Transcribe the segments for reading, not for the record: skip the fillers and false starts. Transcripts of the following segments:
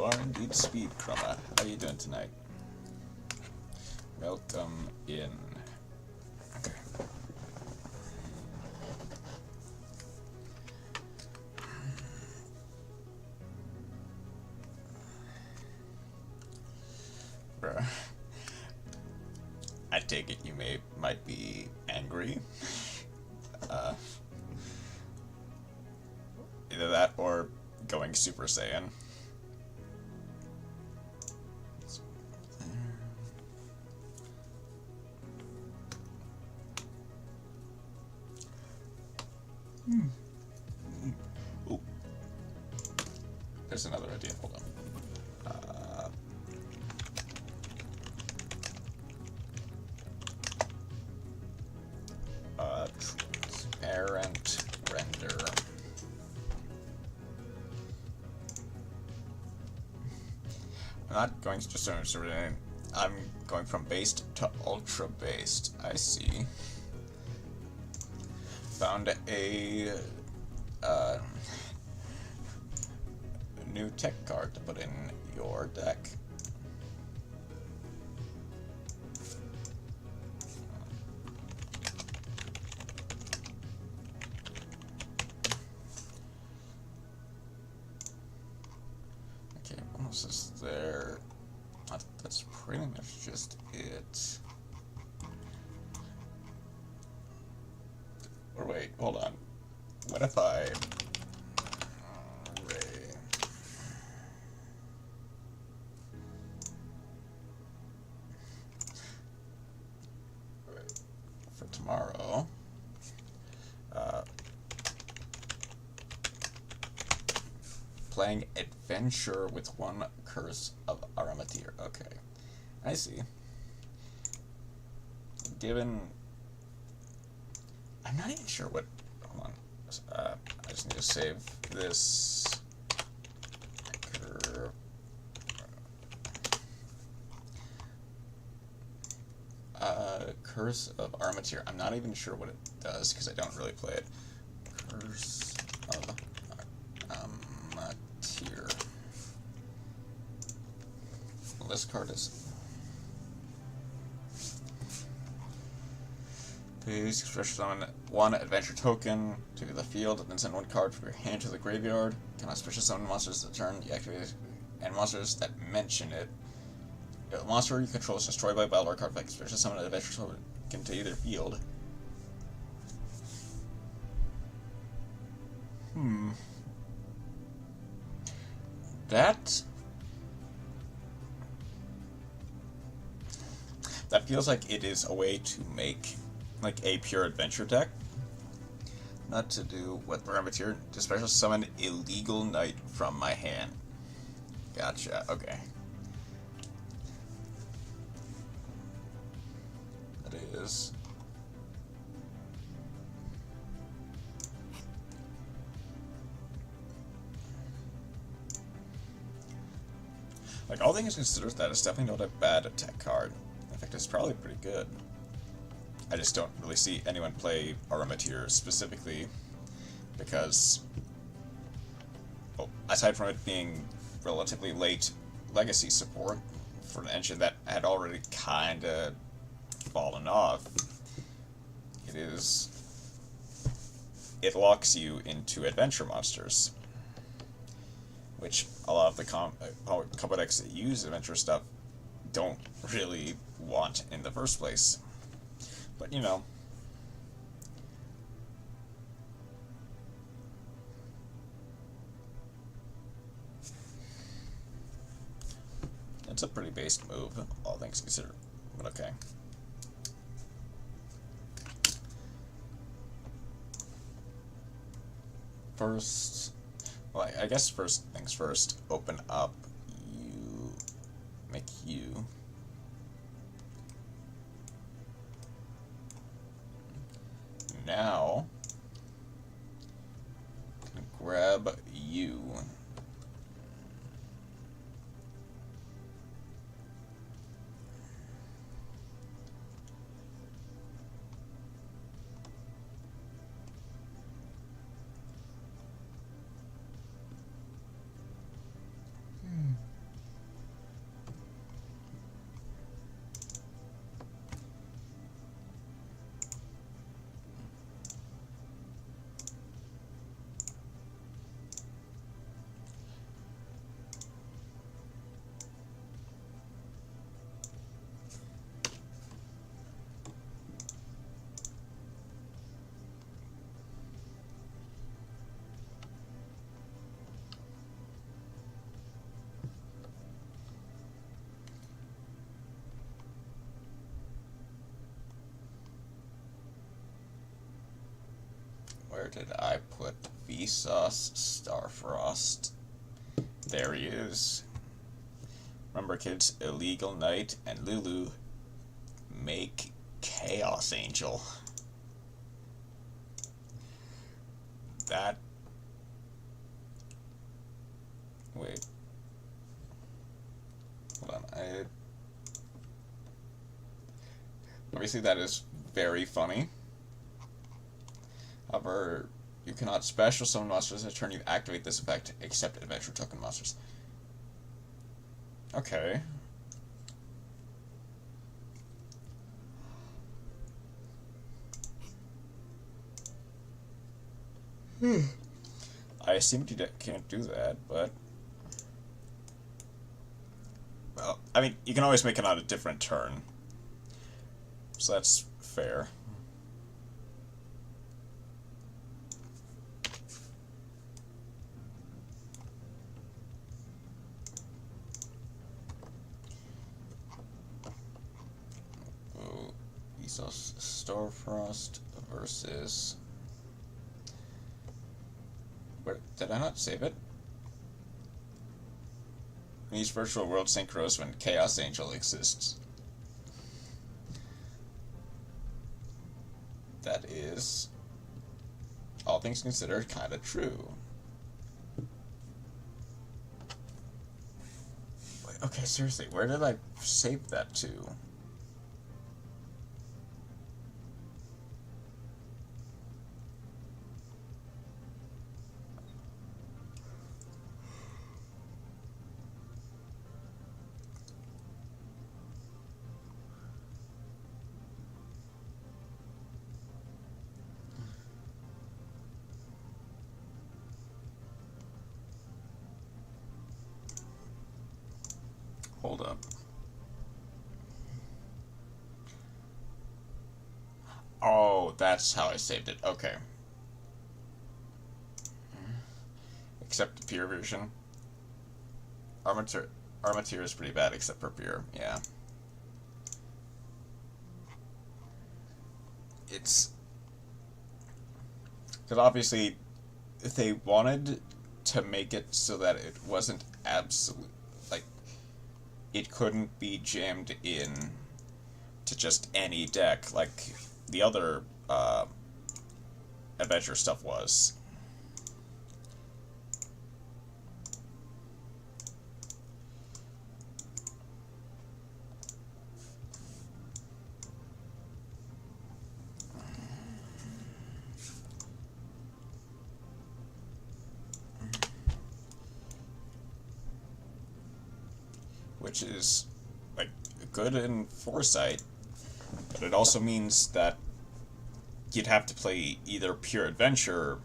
are indeed Speed Chroma. How are you doing tonight? Welcome in. Okay. Bruh. I take it you might be angry. Either that or going Super Saiyan. Ooh. There's another idea. Hold on. Transparent render. I'm not going to just sort of. I'm going from based to ultra based. I see. Found a new tech card to put in your deck. Okay, what else is there? That's pretty much just it. Or wait, hold on. What if I... for tomorrow... playing Adventure with one Curse of Aramatir. Okay. I see. Given... I'm not even sure what... Hold on. I just need to save this... Curse of Aramatir. I'm not even sure what it does, because I don't really play it. Curse of Aramatir. Well, this card is... Please special summon one adventure token to the field, and then send one card from your hand to the graveyard. Cannot special summon monsters at the turn you activate, and monsters that mention it. If a monster you control is destroyed by battle or card effect, special summon an adventure token to either field. That feels like it is a way to make like a pure adventure deck. Not to do what Aramatir, to special summon illegal knight from my hand. Gotcha, okay. That is... Like, all things considered, that is definitely not a bad attack card. In fact, it's probably pretty good. I just don't really see anyone play Aramatir specifically because, well, aside from it being relatively late legacy support for an engine that had already kinda fallen off, it locks you into adventure monsters, which a lot of the combo decks that use adventure stuff don't really want in the first place. But, you know, it's a pretty based move, all things considered, but okay. First, well, I guess first things first, open up, make you. Now, grab you. Where did I put Vsauce Starfrost? There he is. Remember, kids, Illegal Knight and Lulu make Chaos Angel. That... Wait. Hold on. Obviously, that is very funny. However, you cannot special summon monsters at turn you activate this effect, except adventure token monsters. Okay. I assumed you can't do that, but... Well, I mean, you can always make it on a different turn. So that's fair. Vsauce Starfrost versus... Where, did I not save it? These virtual world synchros when Chaos Angel exists. That is, all things considered, kind of true. Wait, okay, seriously, where did I save that to? Hold up. Oh, that's how I saved it. Okay. Except the pure version. Armature is pretty bad except for pure, yeah. It's... Because obviously, if they wanted to make it so that it wasn't absolute... It couldn't be jammed in to just any deck like the other adventure stuff was. Which is, like, good in foresight, but it also means that you'd have to play either pure adventure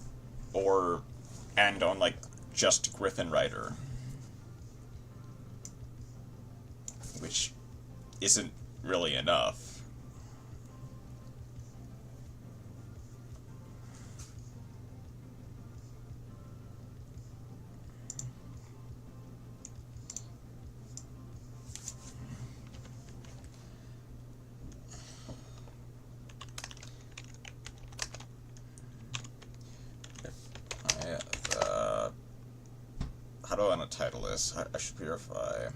and on, like, just Griffin Rider. Which isn't really enough. How do I want to title this? I should purify.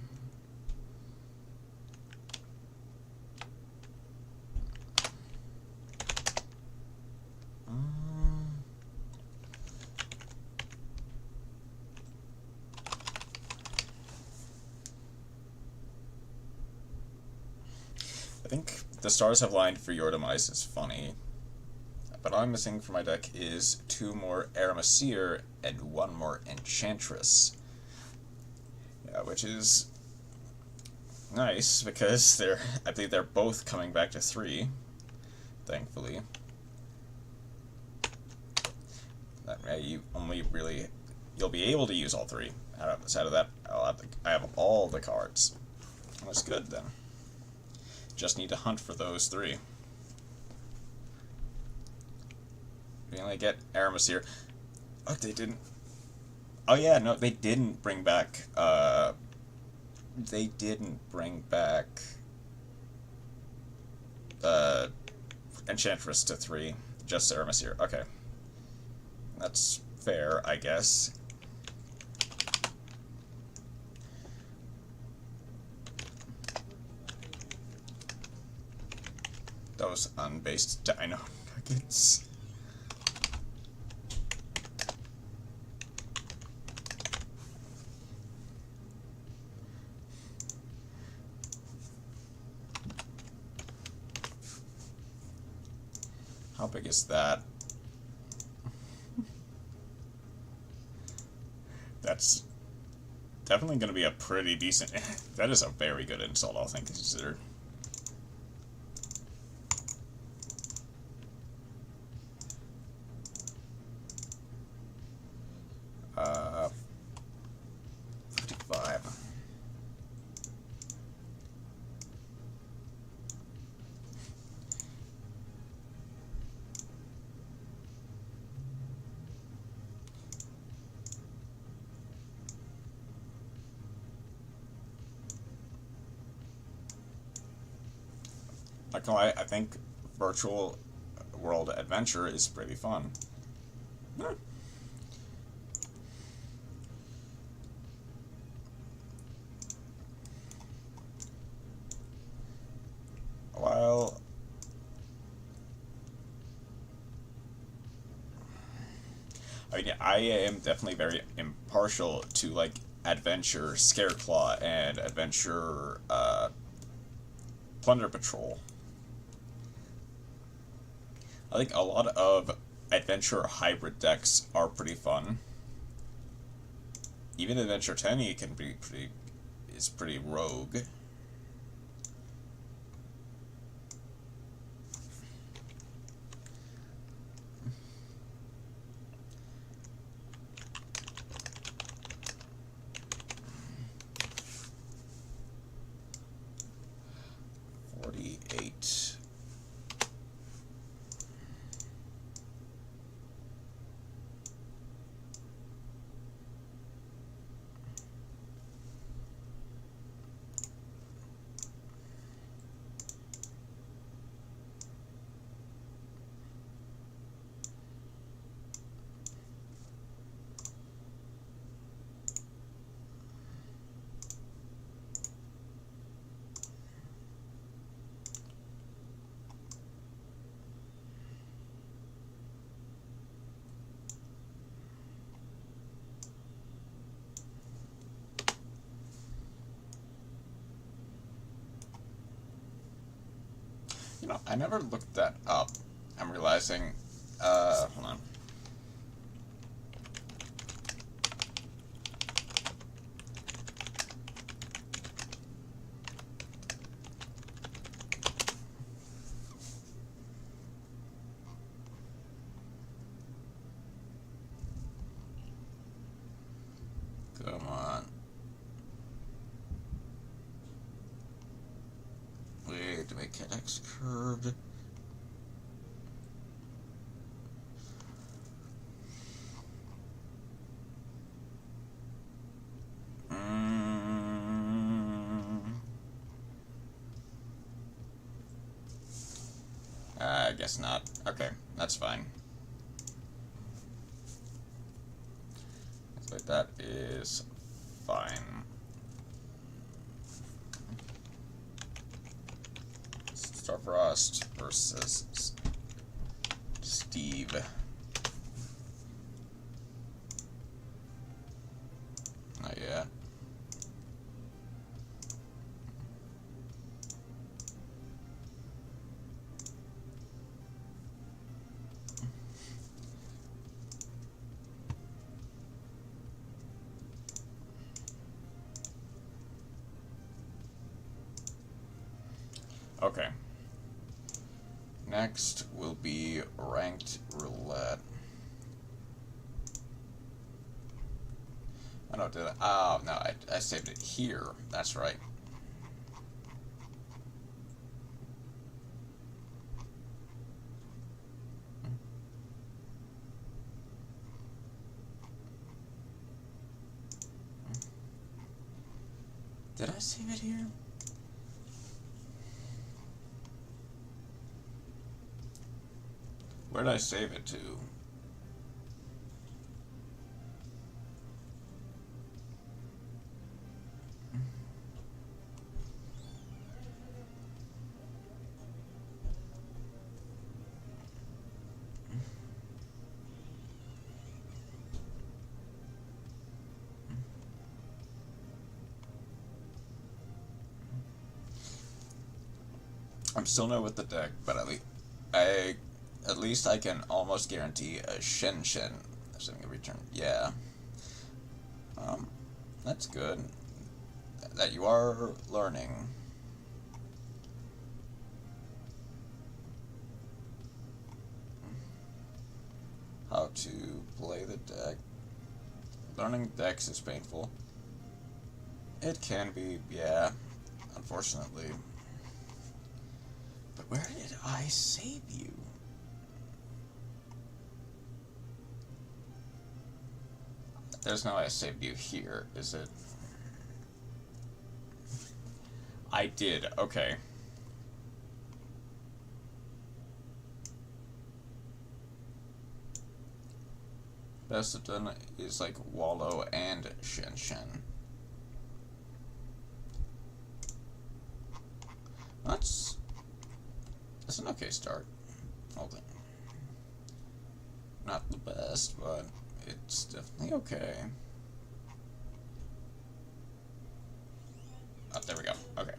I think the stars have lined for your demise is funny. But all I'm missing for my deck is 2 more Aramesir and 1 more Enchantress. Yeah, which is nice because I believe they're both coming back to 3, thankfully. That way you'll be able to use all 3. Outside of that, I have all the cards. That's good then. Just need to hunt for those 3. We only get Aramesir. Oh, they didn't. Oh yeah, no, they didn't bring back. They didn't bring back. Enchantress to 3. Just Aramesir. Okay. That's fair, I guess. Those unbased dino nuggets. How big is that? That's definitely going to be a pretty decent... That is a very good insult, all things considered. Uh, 55. Not gonna lie, I think virtual world adventure is pretty fun. While I mean, I am definitely very impartial to like adventure Scareclaw and adventure Plunder Patrol. I think a lot of adventure hybrid decks are pretty fun. Even Adventure Tenny can be pretty rogue. You know, I never looked that up. I'm realizing, hold on. Come on. Wait, to make X curved. I guess not. Okay, that's fine. Like that is fine. Starfrost versus Steve. Not yet. Okay. Next will be ranked roulette. I know, did I? Oh, no, I saved it here. That's right. Did I save it here? Where did I save it to? I'm still new with the deck, but at least I can almost guarantee a Shen Shen. Assuming a return. Yeah. That's good. That you are learning. How to play the deck. Learning decks is painful. It can be, yeah, unfortunately. But where did I save you? There's no I saved you here, is it? I did, okay. Best of done is like Wallow and Shen Shen. That's an okay start. Hold it. Not the best, but it's definitely okay. Oh, there we go. Okay.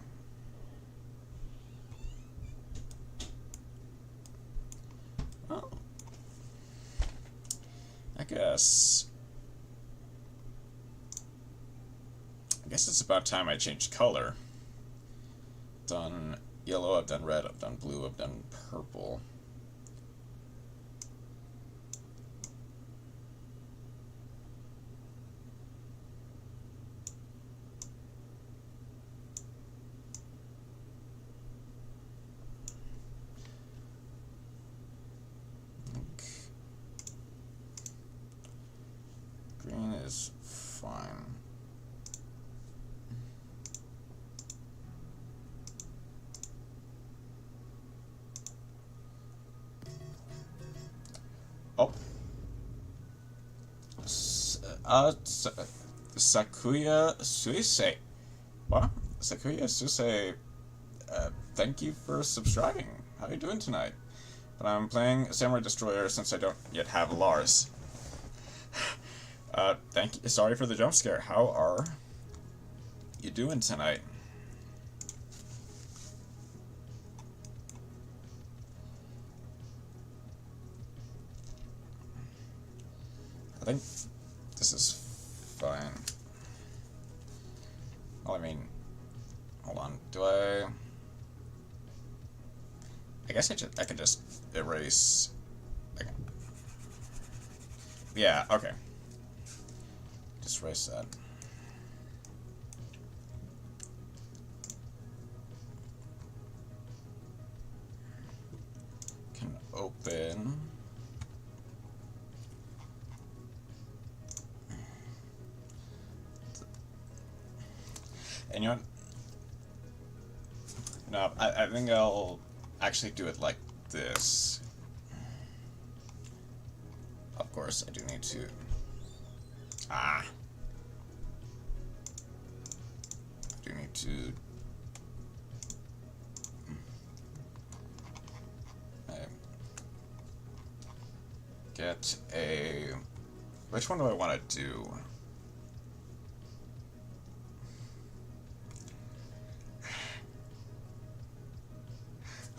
Oh. I guess it's about time I changed color. Done yellow, I've done red, I've done blue, I've done purple. Green is fine. Oh. Sakuya Suisei. What? Sakuya Suisei, thank you for subscribing. How are you doing tonight? But I'm playing Samurai Destroyer since I don't yet have Lars. Thank you. Sorry for the jump scare. How are you doing tonight? I think this is fine. Well, I mean, hold on. Do I guess I could just erase. Okay. Yeah. Okay. Just erase that. Can open. And you know what? No, I think I'll actually do it like this. Of course, I do need to. I do need to. Get a. Which one do I want to do?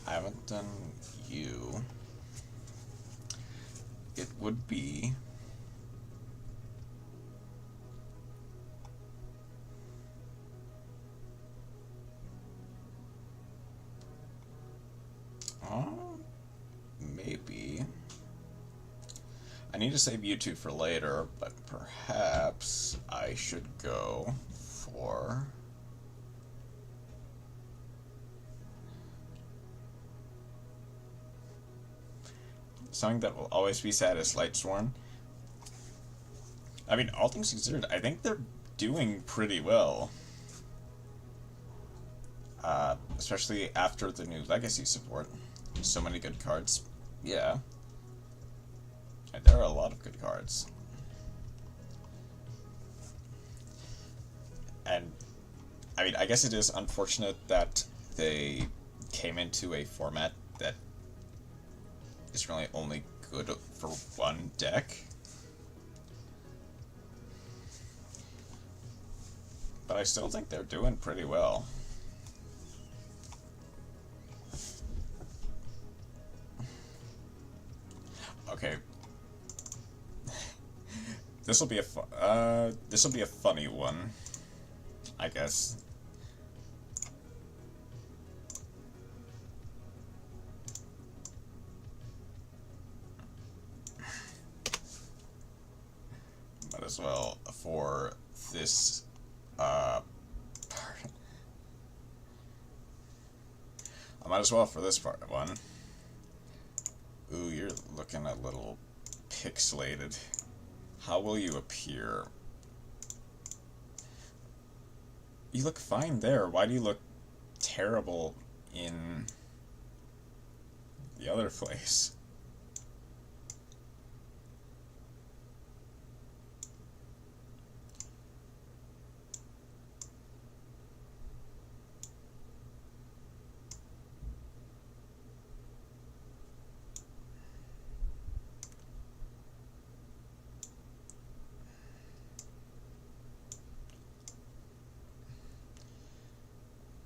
I haven't done you. It would be. Maybe. I need to save YouTube for later, but perhaps I should go for. Something that will always be sad is Lightsworn. I mean, all things considered, I think they're doing pretty well. Especially after the new Legacy support. So many good cards. Yeah. There are a lot of good cards. And, I mean, I guess it is unfortunate that they came into a format that is really only good for one deck. But I still think they're doing pretty well. Okay. This will be a funny one, I guess. Might as well for this part. I might as well for this part one. Ooh, you're looking a little pixelated. How will you appear? You look fine there. Why do you look terrible in the other place?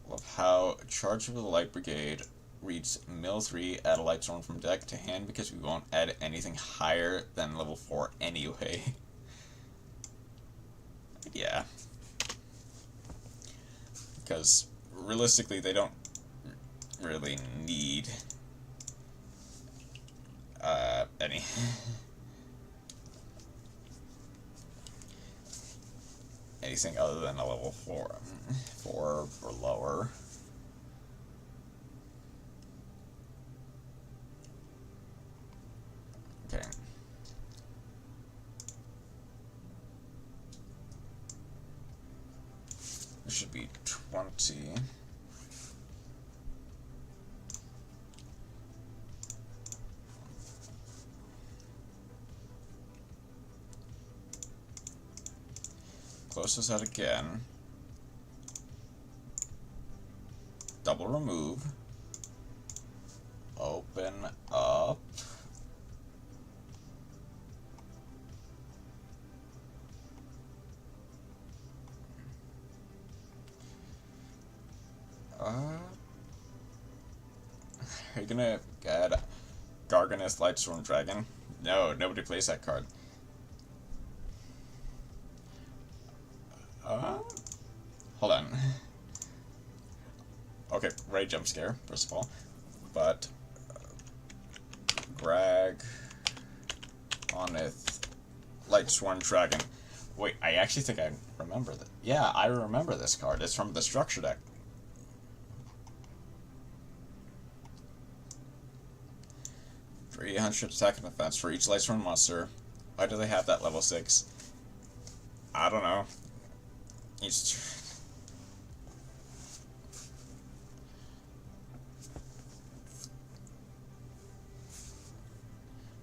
Love how Charge of the Light Brigade reads Mill 3, add a light storm from deck to hand because we won't add anything higher than level 4 anyway. Yeah. Because realistically they don't really need any. Anything other than a level 4 or lower. Okay. There should be 20. Close this out again. Double remove. Open up. Are you gonna add Garganeth Lightstorm Dragon? No, nobody plays that card. Hold on. Okay, right jump scare, first of all. But Garganeth Lightstorm Dragon. Wait, I actually think I remember that. Yeah, I remember this card. It's from the structure deck. For 800 attack and defense for each Lightstorm monster. Why do they have that level 6? I don't know.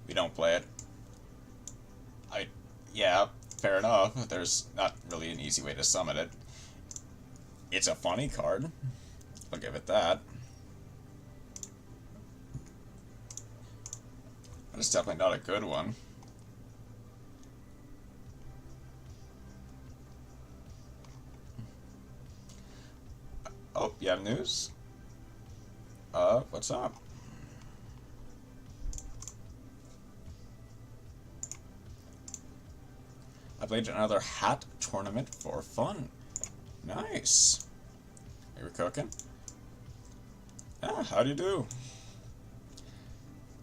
We don't play it. Yeah, fair enough. There's not really an easy way to summon it. It's a funny card. I'll give it that. But it's definitely not a good one. Oh, you have news? What's up? I played another hat tournament for fun. Nice. You were cooking? Ah, how do you do?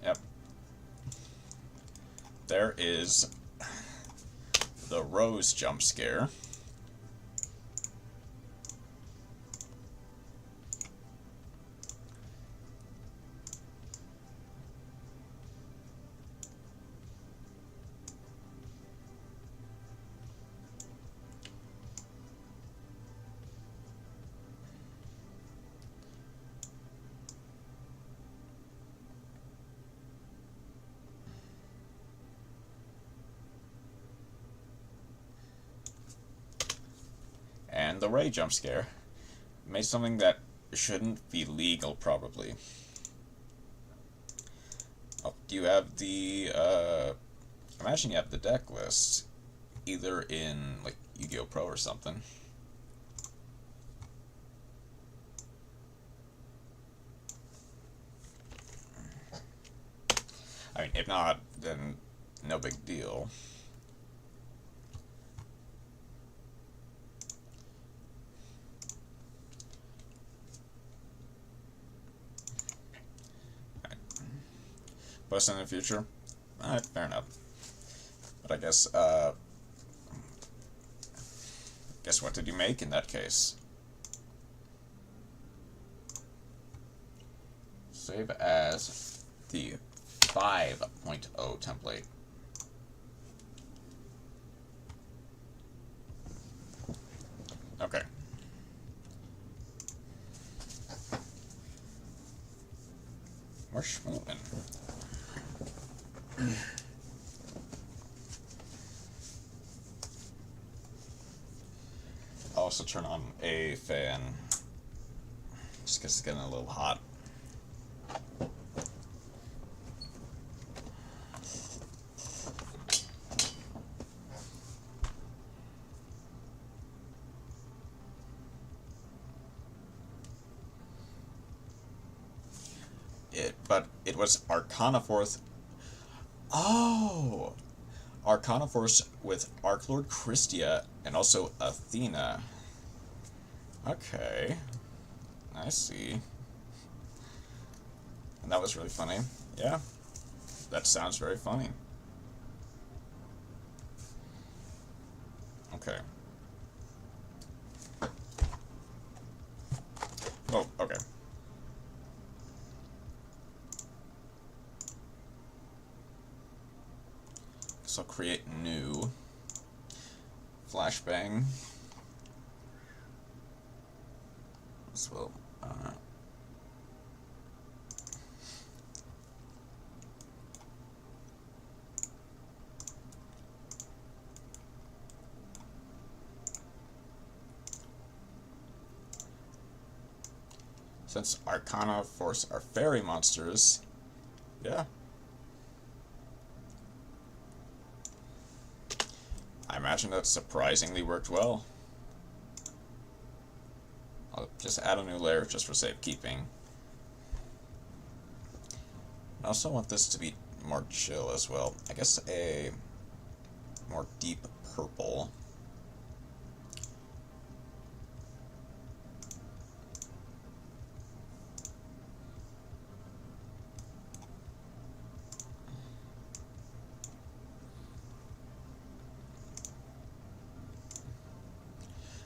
Yep. There is the Rose jump scare. And the Ray jump scare. Made something that shouldn't be legal, probably. Oh, do you have the, imagine you have the deck list, either in, like, Yu-Gi-Oh! Pro or something. mean, if not, then no big deal. Post in the future? Alright, fair enough. But I guess, guess what did you make in that case? Save as the 5.0 template. Okay. We're schmoovin'. I'll also turn on a fan, just because it's getting a little hot. But it was Arcana Force. Oh! Arcana Force with Archlord Christia and also Athena. Okay. I see. And that was really funny. Yeah. That sounds very funny. Okay. Oh, okay. So I'll create new flashbang as well. Since Arcana Force are fairy monsters, yeah. I imagine that surprisingly worked well. I'll just add a new layer just for safekeeping. I also want this to be more chill as well. I guess a more deep purple.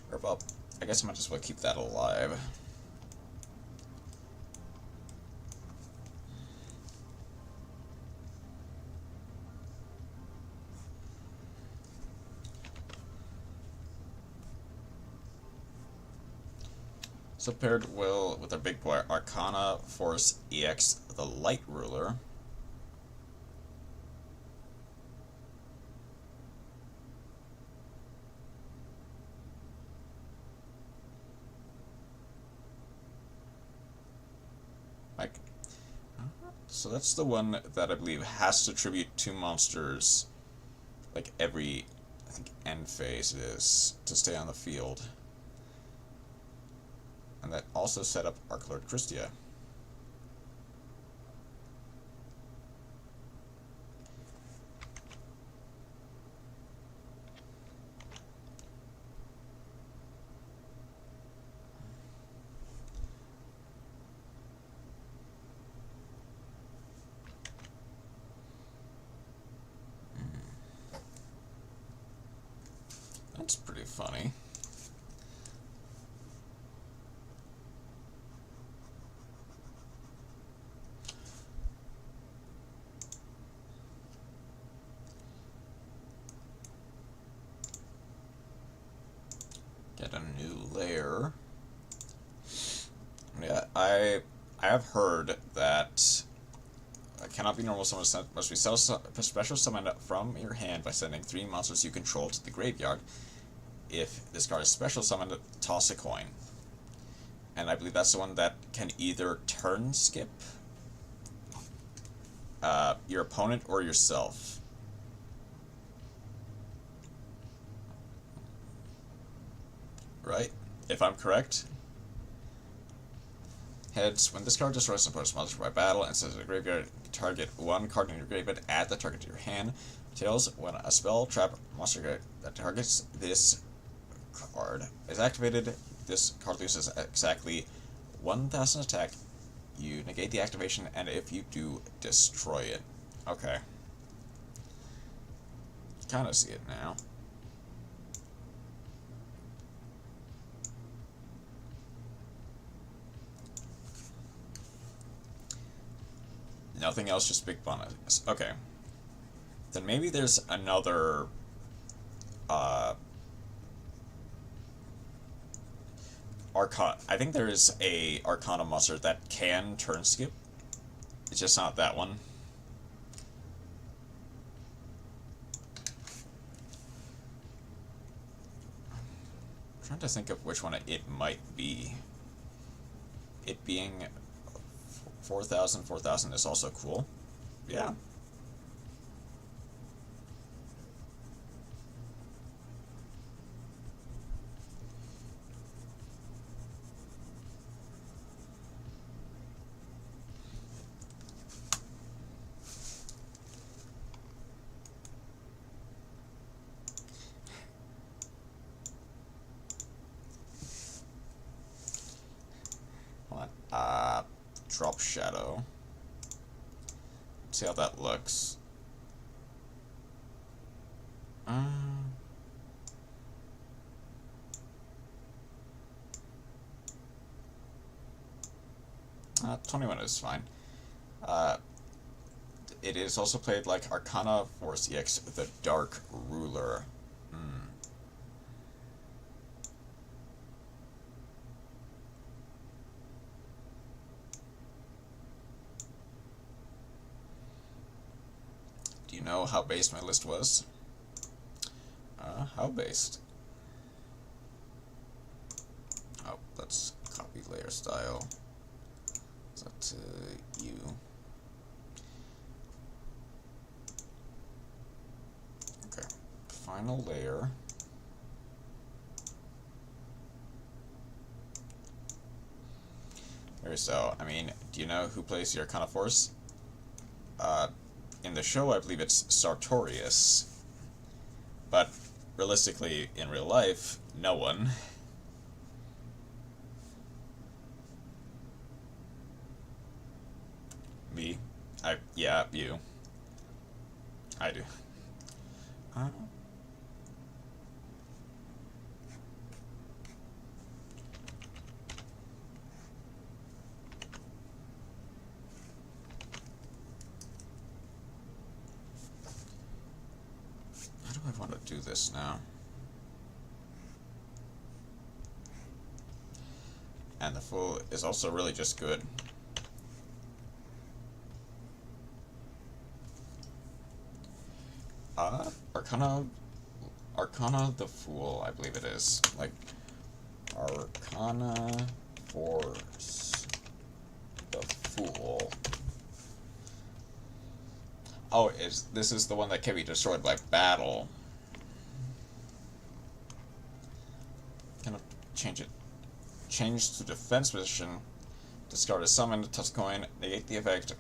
Or, well, I guess I might as well keep that alive. So paired well with our big boy Arcana Force EX, the Light Ruler. Like, so that's the one that I believe has to tribute two monsters, like every, I think, end phase it is, to stay on the field. And that also set up Archlord Christia. That's pretty funny. Get a new layer. Yeah, I have heard that cannot be normal summon must be special summon from your hand by sending 3 monsters you control to the graveyard. If this card is special summoned, toss a coin. And I believe that's the one that can either turn skip your opponent or yourself. Right? If I'm correct. Heads, when this card destroys an opponent's monster by battle and sends it to the graveyard, target one card in your graveyard, add the target to your hand. Tails, when a spell, trap, monster that targets this card is activated, this card loses exactly 1,000 attack. You negate the activation, and if you do, destroy it. Okay. Kind of see it now. Nothing else, just big bonus. Okay. Then maybe there's another Arcana. I think there is a Arcana monster that can turn skip. It's just not that one. I'm trying to think of which one it might be. It being 4,000 is also cool. Yeah. Drop Shadow. See how that looks. Uh, 21 is fine. It is also played like Arcana Force EX, the Dark Ruler. Do you know how based my list was? How based? Oh, let's copy layer style. Is that you? Okay, final layer. So, I mean, do you know who plays the Arcana Force? In the show, I believe it's Sartorius. But, realistically, in real life, no one. Me? Yeah, you. I do. How do I want to do this now? And the Fool is also really just good. Arcana the Fool, I believe it is. Like, Arcana Force the Fool. Oh, this is the one that can be destroyed by battle. Gonna change it. Change to defense position. Discard a summon, touch coin, negate the effect.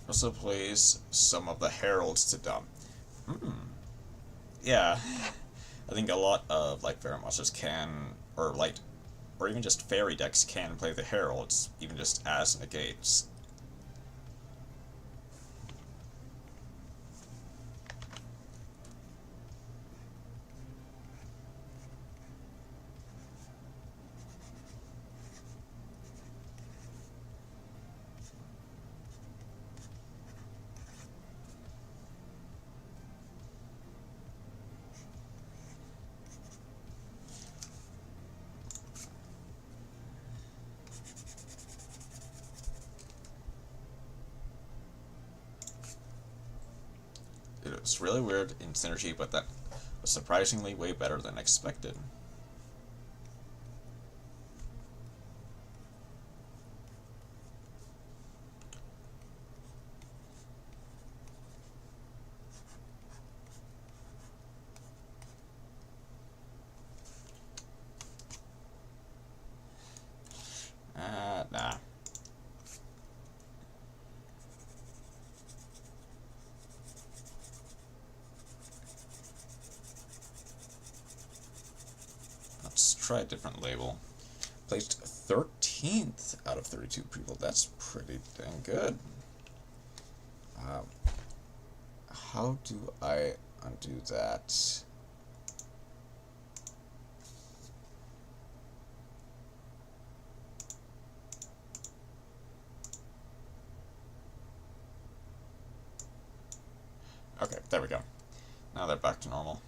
Also plays some of the heralds to dump. Yeah, I think a lot of like fairy monsters can, or even just fairy decks can play the heralds, even just as negates. was really weird in Synergy, but that was surprisingly way better than expected. Nah. Let's try a different label. Placed 13th out of 32 people. That's pretty dang good. How do I undo that? Okay, there we go. Now they're back to normal.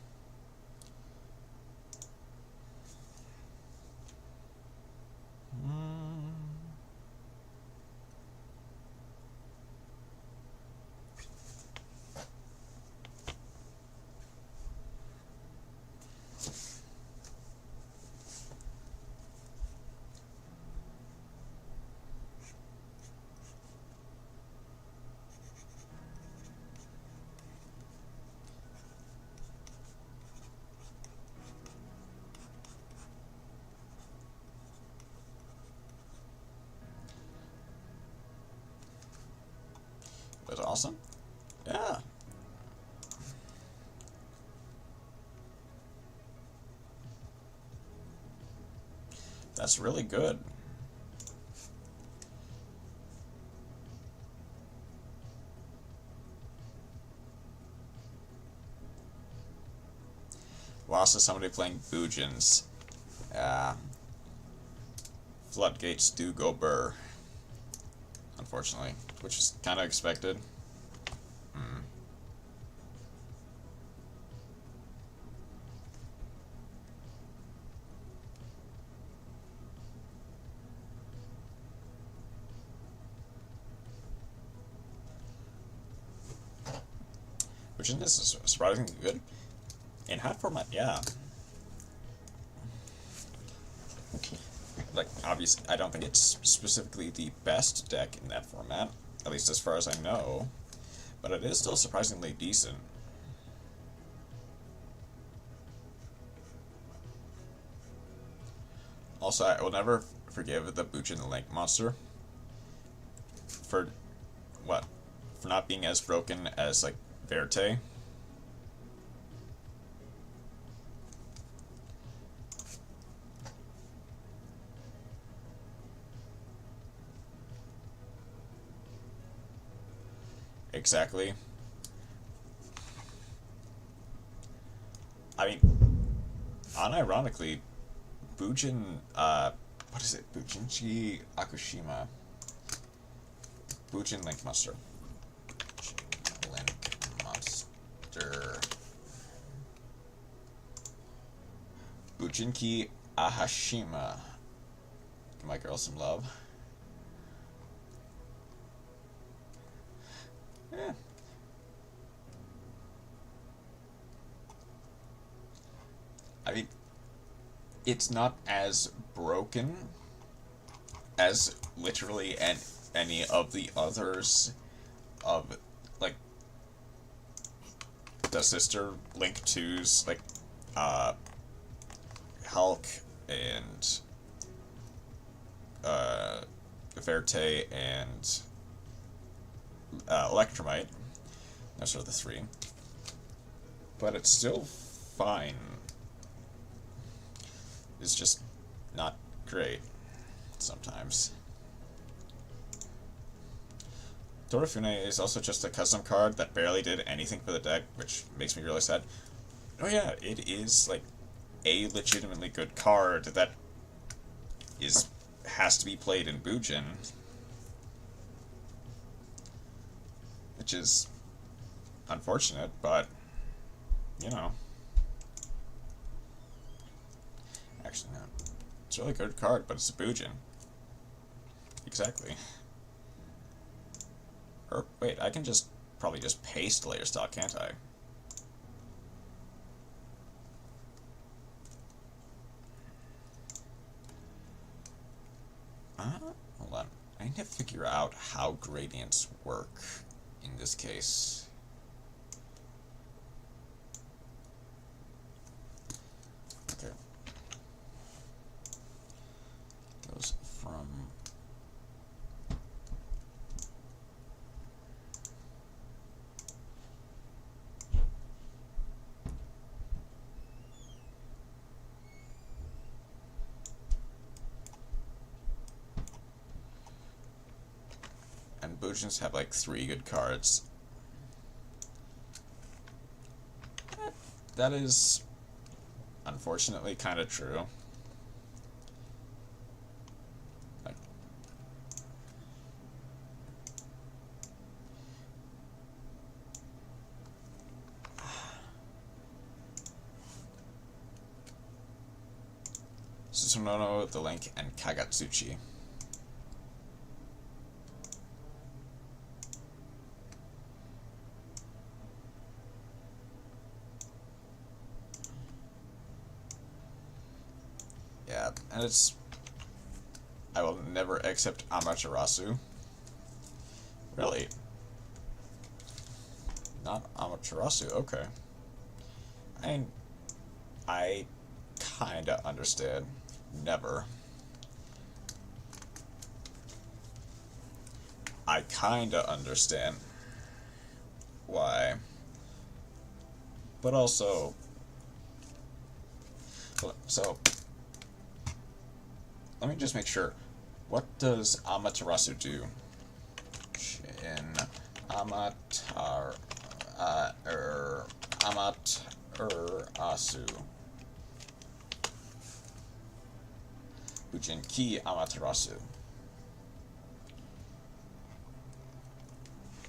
Was awesome. Yeah. That's really good. Lost to somebody playing Boojins. Floodgates do go burr. Unfortunately. Which is kind of expected. Which in this is surprisingly good. In hot format, yeah. Like, obviously, I don't think it's specifically the best deck in that format, at least as far as I know, but it is still surprisingly decent. Also, I will never forgive the Boojin the Link monster for, what, for not being as broken as, like, Verte. Exactly. I mean, unironically, Boojin, what is it? Boojinchi Akushima. Boojin Link Monster. Link Monster. Boojinki Ahashima. Give my girl some love. Yeah. I mean, it's not as broken as literally any of the others of, like, the sister Link 2's, like, Hulk and, Verte and, Electromite. Those are the three. But it's still fine. It's just not great sometimes. Dorifune is also just a custom card that barely did anything for the deck, which makes me really sad. Oh yeah, it is like a legitimately good card that has to be played in Boojin. Which is unfortunate, but you know. Actually, no. It's a really good card, but it's a Boojin. Exactly. Or, wait, I can probably just paste layer stock, can't I? I need to figure out how gradients work in this case. Okay. Goes from and Bujins have like 3 good cards. That is unfortunately kind of true. Like, Susunono, The Link, and Kagatsuchi. Yeah, and it's... I will never accept Amaterasu. Really? Not Amaterasu, okay. I mean, I kinda understand. Never. I kinda understand why. But also... So... Let me just make sure. What does Amaterasu do? Shin Amaterasu. Bujin Ki Amaterasu.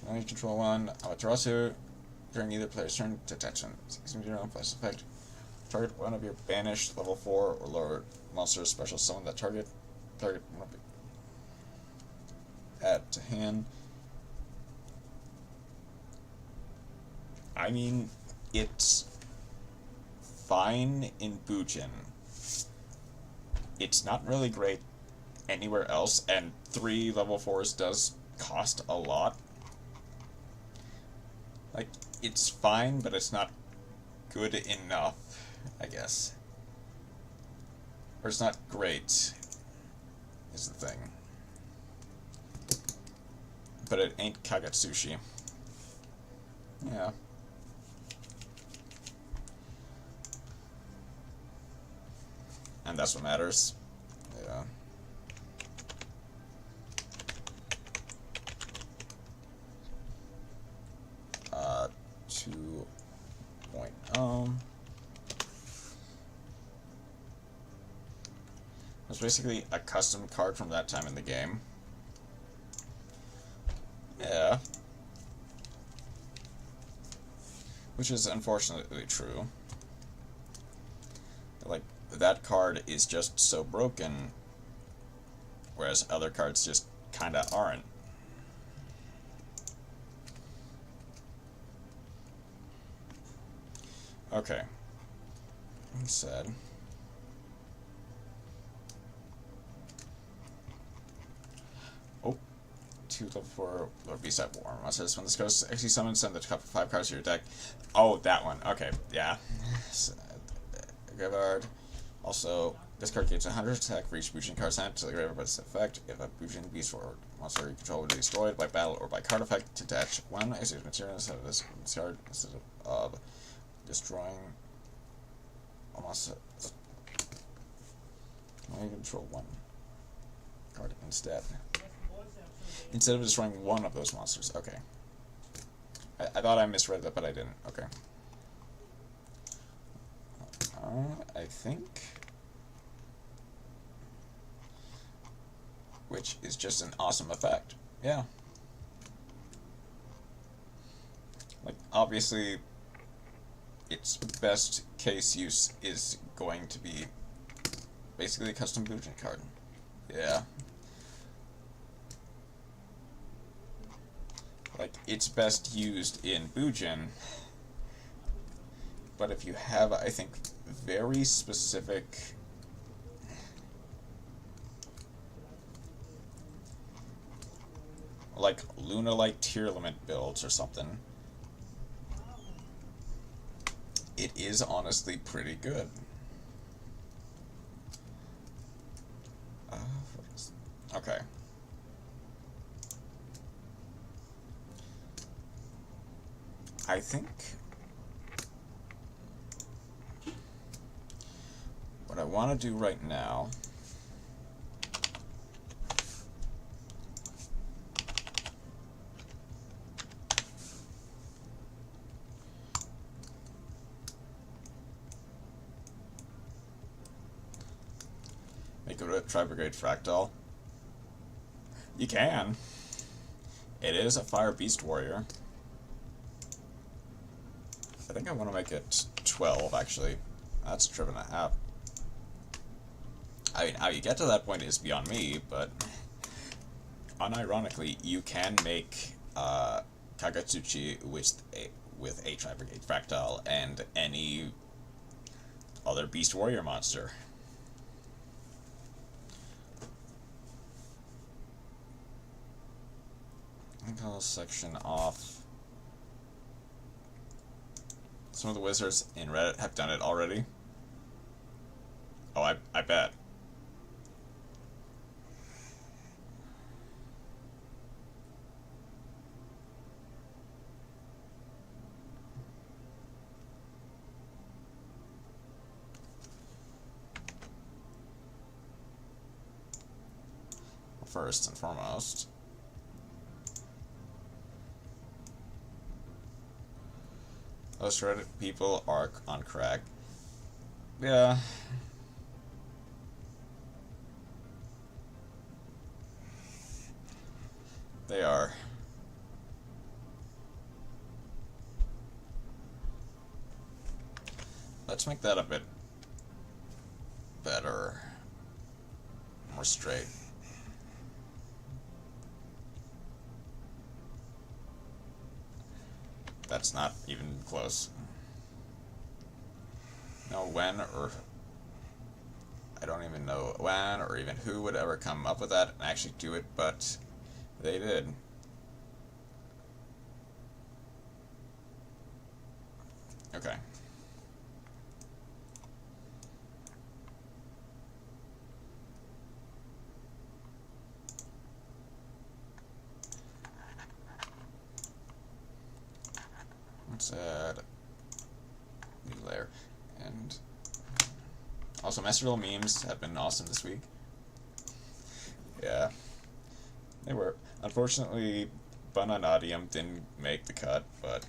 Now you control 1 Amaterasu during either player's turn to attention. 6 plus effect. Target one of your banished level 4 or lower monsters special summon that target one of your add to hand. I mean, it's fine in Bujin. It's not really great anywhere else, and 3 level 4s does cost a lot. Like, it's fine, but it's not good enough, I guess. Or it's not great, is the thing. But it ain't Kagatsushi. Yeah. And that's what matters. Yeah. Uh, 2.0. It's basically a custom card from that time in the game. Yeah. Which is unfortunately true. Like, that card is just so broken, whereas other cards just kinda aren't. Okay. He said... Oh. 2 level 4 Lord Beast-type War monsters. When this goes actually summons, send the top 5 cards to your deck. Oh, that one. Okay, yeah. Graveyard. Also, this card gains 100 attack for each Bujin card sent to the graveyard by this effect. If a Bujin beast or monster you control is destroyed by battle or by card effect, to attach 1 extra material instead of this card instead of destroying a monster. You control 1 card instead. Instead of destroying 1 of those monsters. Okay. I thought I misread that, but I didn't. Okay. I think... Which is just an awesome effect. Yeah. Like, obviously, its best case use is going to be basically a custom Bujin card. Yeah. Like, it's best used in Bujin, but if you have, I think, very specific like Lunalite tier limit builds or something, it is honestly pretty good. Okay. I think what I want to do right now make it a Tri-Brigade Fractal. You can. It is a Fire Beast Warrior. I think I want to make it 12, actually. That's a trip and a half. I mean, how you get to that point is beyond me, but unironically, you can make Kagatsuchi with a Tri-Brigade Fractal and any other Beast Warrior monster. I think I'll section off. Some of the wizards in Reddit have done it already. Oh, I bet. First and foremost, those Reddit people are on crack. Yeah. They are. Let's make that a bit better. More straight. That's not even close. No, when or I don't even know when or even who would ever come up with that and actually do it, but they did. Okay. Let's add new layer. And also, Masterville memes have been awesome this week. Yeah, they were. Unfortunately, Bananadium didn't make the cut, but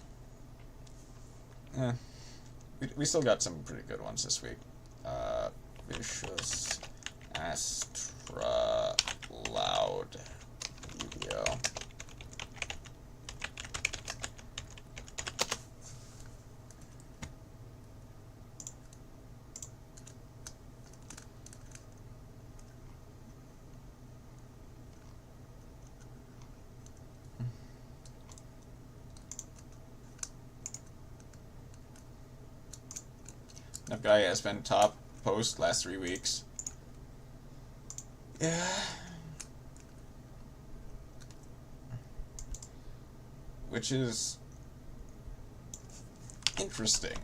we still got some pretty good ones this week. Vicious Astra Loud video. That guy has been top post last 3 weeks. Yeah. Which is interesting.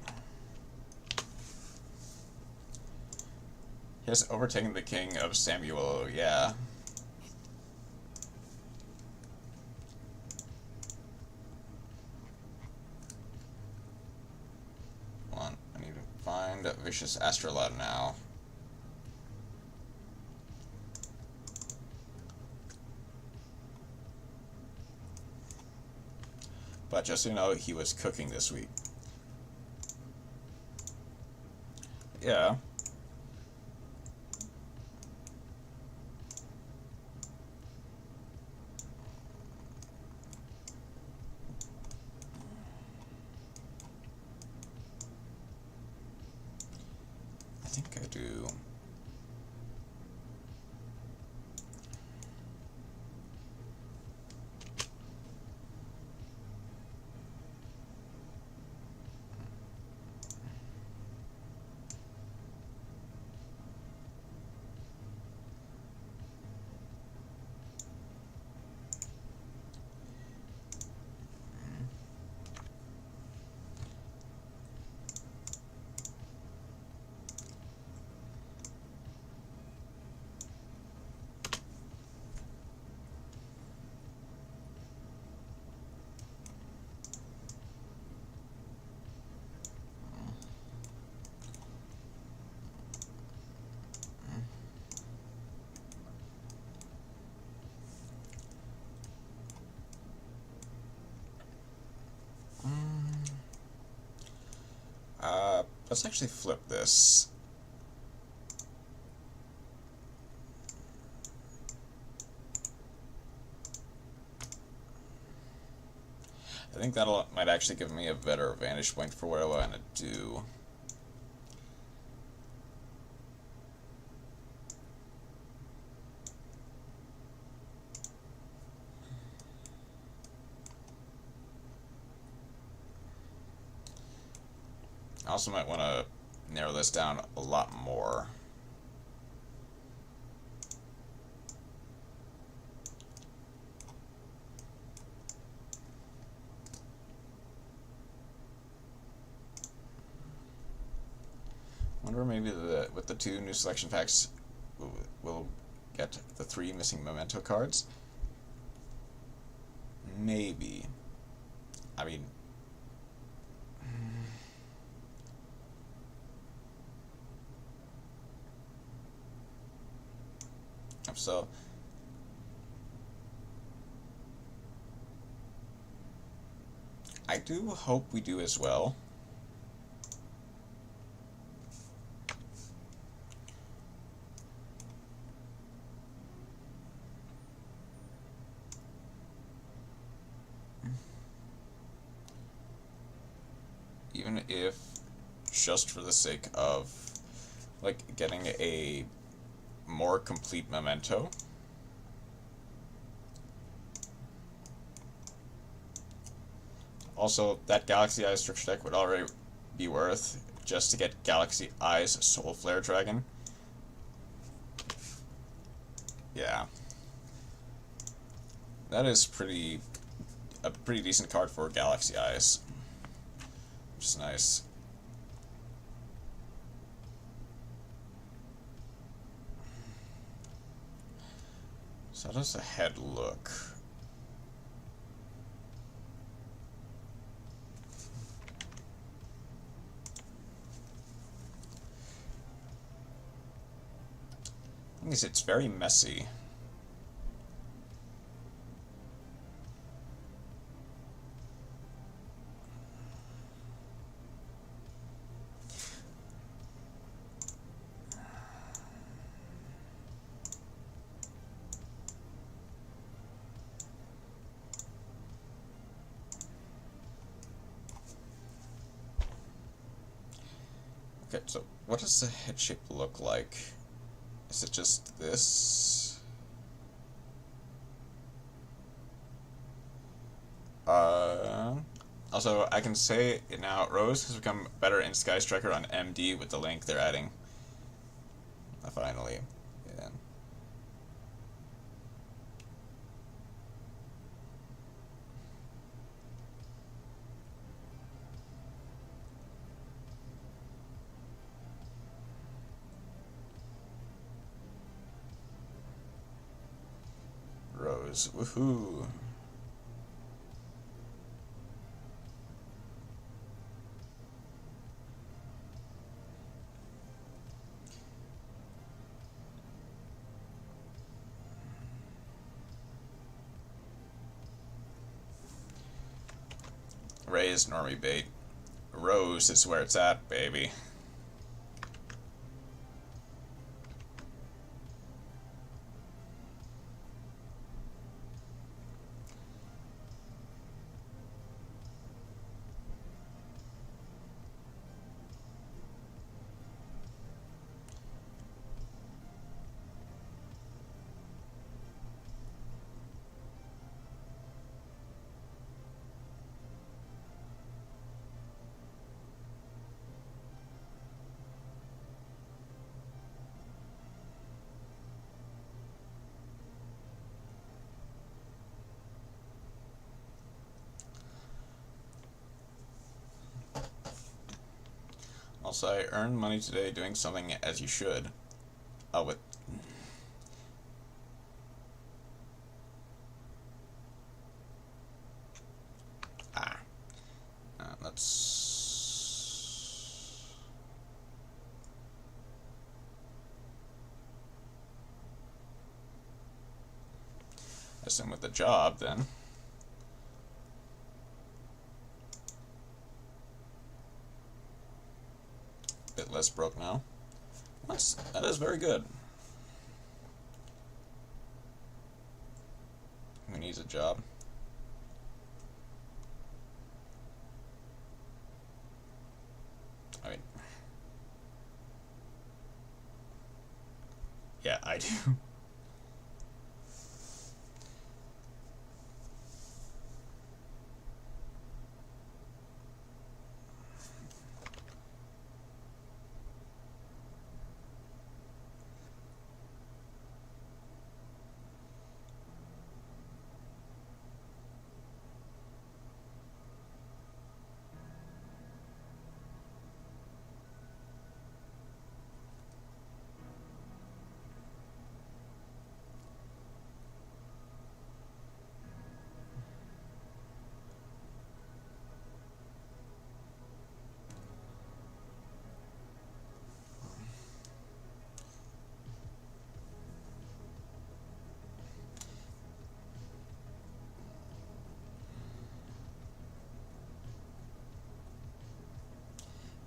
He has overtaken the king of Samuel, yeah. Find Vicious Astrolab now. But just so you know, he was cooking this week. Yeah. I think I do. Let's actually flip this. I think that might actually give me a better vantage point for what I want to do. I also might want to narrow this down a lot more. Wonder maybe with the 2 new selection packs we'll get the 3 missing memento cards. Maybe. I mean, so I do hope we do as well. Even if just for the sake of like getting a more complete memento. Also, that Galaxy Eyes structure deck would already be worth just to get Galaxy Eyes Soul Flare Dragon. Yeah. That is a pretty decent card for Galaxy Eyes. Which is nice. So how does the head look? I think it's very messy. Okay, so what does the head shape look like? Is it just this? Also, I can say it now, Rose has become better in Sky Striker on MD with the link they're adding. Finally. Yeah. Rose, woohoo! Ray is normie bait. Rose is where it's at, baby. Also, I earned money today doing something as you should. With let's assume with the job then. is broke now. That is very good. Who needs a job? I mean, yeah, I do.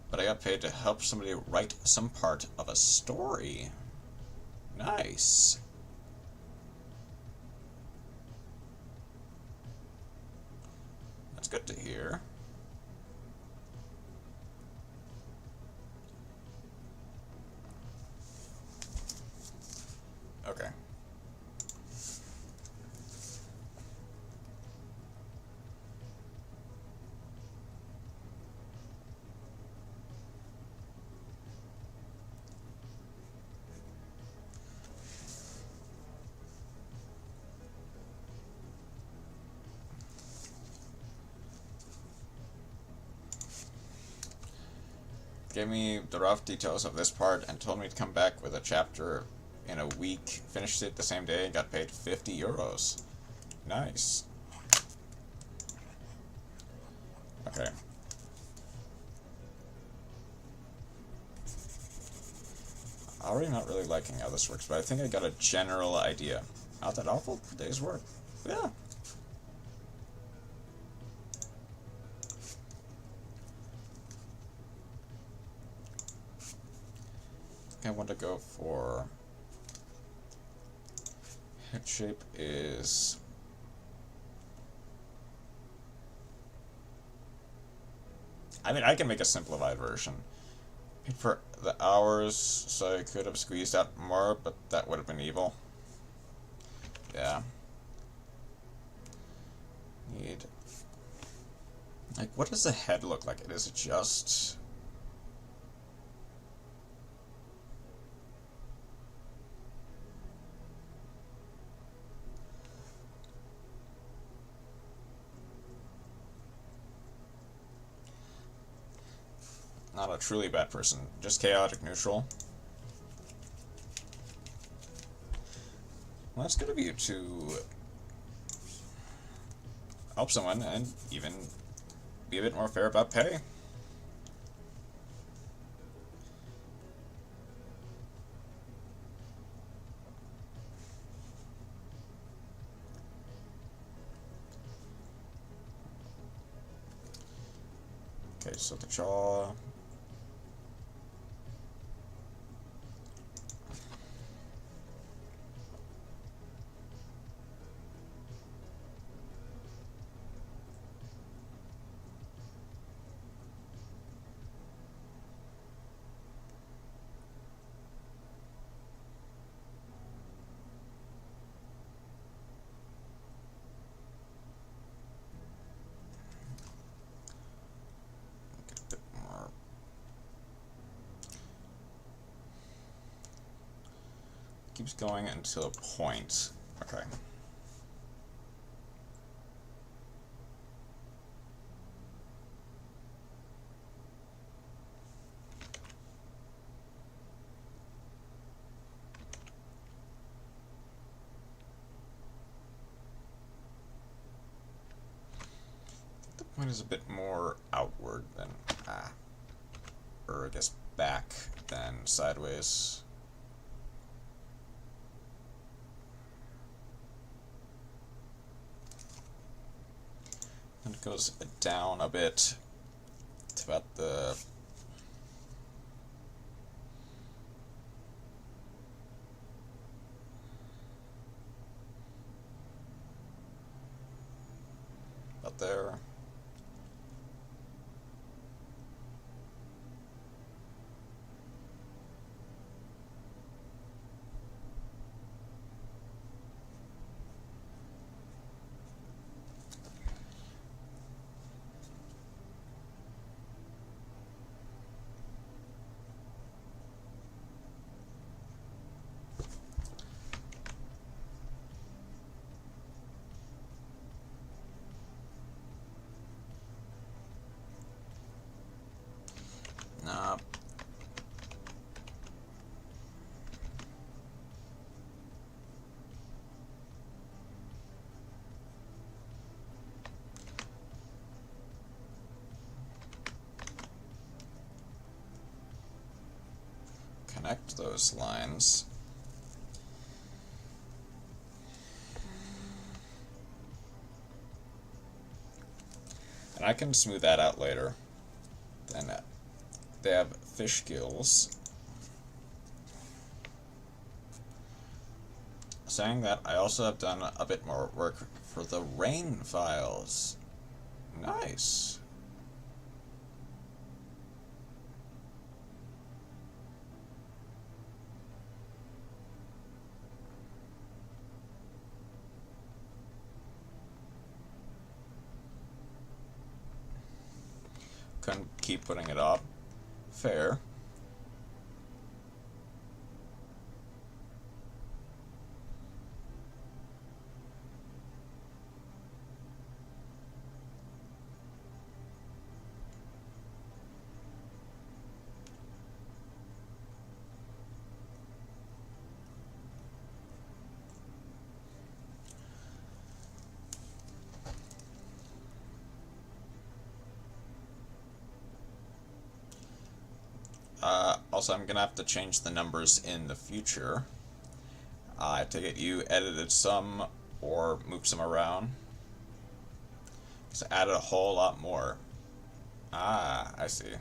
But I got paid to help somebody write some part of a story. Nice. That's good to hear. Okay. Gave me the rough details of this part and told me to come back with a chapter in a week. Finished it the same day and got paid 50 euros. Nice. Okay. Already not really liking how this works, but I think I got a general idea. Not that awful. Day's work. Yeah. I want to go for head shape is I mean I can make a simplified version. For the hours, so I could have squeezed out more, but that would have been evil. Yeah. Need like what does the head look like? Is it just not a truly bad person, just chaotic neutral. Well, that's good of you to help someone and even be a bit more fair about pay. Okay, so the jaw. Keeps going until a point. Okay. The point is a bit more outward than or I guess back than sideways. And it goes down a bit to about the right there. Nah. Connect those lines. And I can smooth that out later. Then they have fish gills. Saying that, I also have done a bit more work for the rain files. Nice. Couldn't keep putting it up. Fair. Also, I'm gonna have to change the numbers in the future. I take it you edited some or moved some around. Because I added a whole lot more. Ah, I see.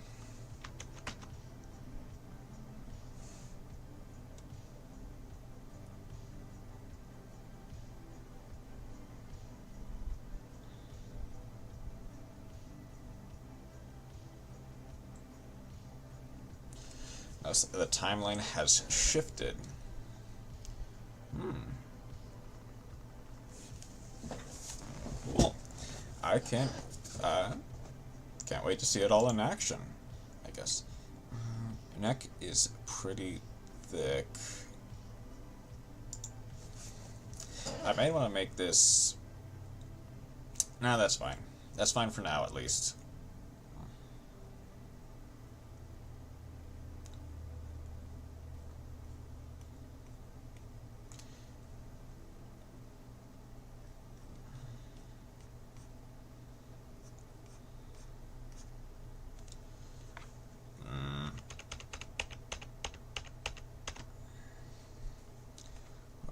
Notice the timeline has shifted. Cool. I can't wait to see it all in action, I guess. Neck is pretty thick. I may want to make this... Nah, that's fine. That's fine for now, at least.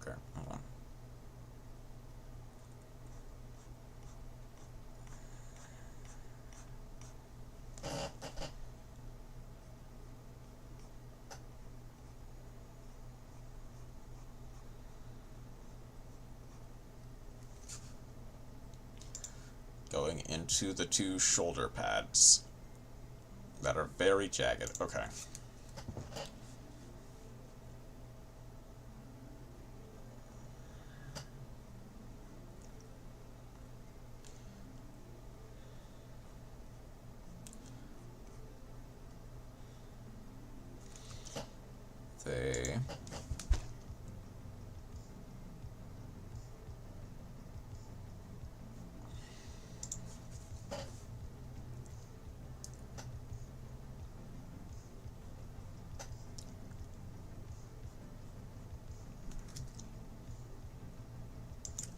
Okay, hold on. Going into the two shoulder pads that are very jagged. Okay. They...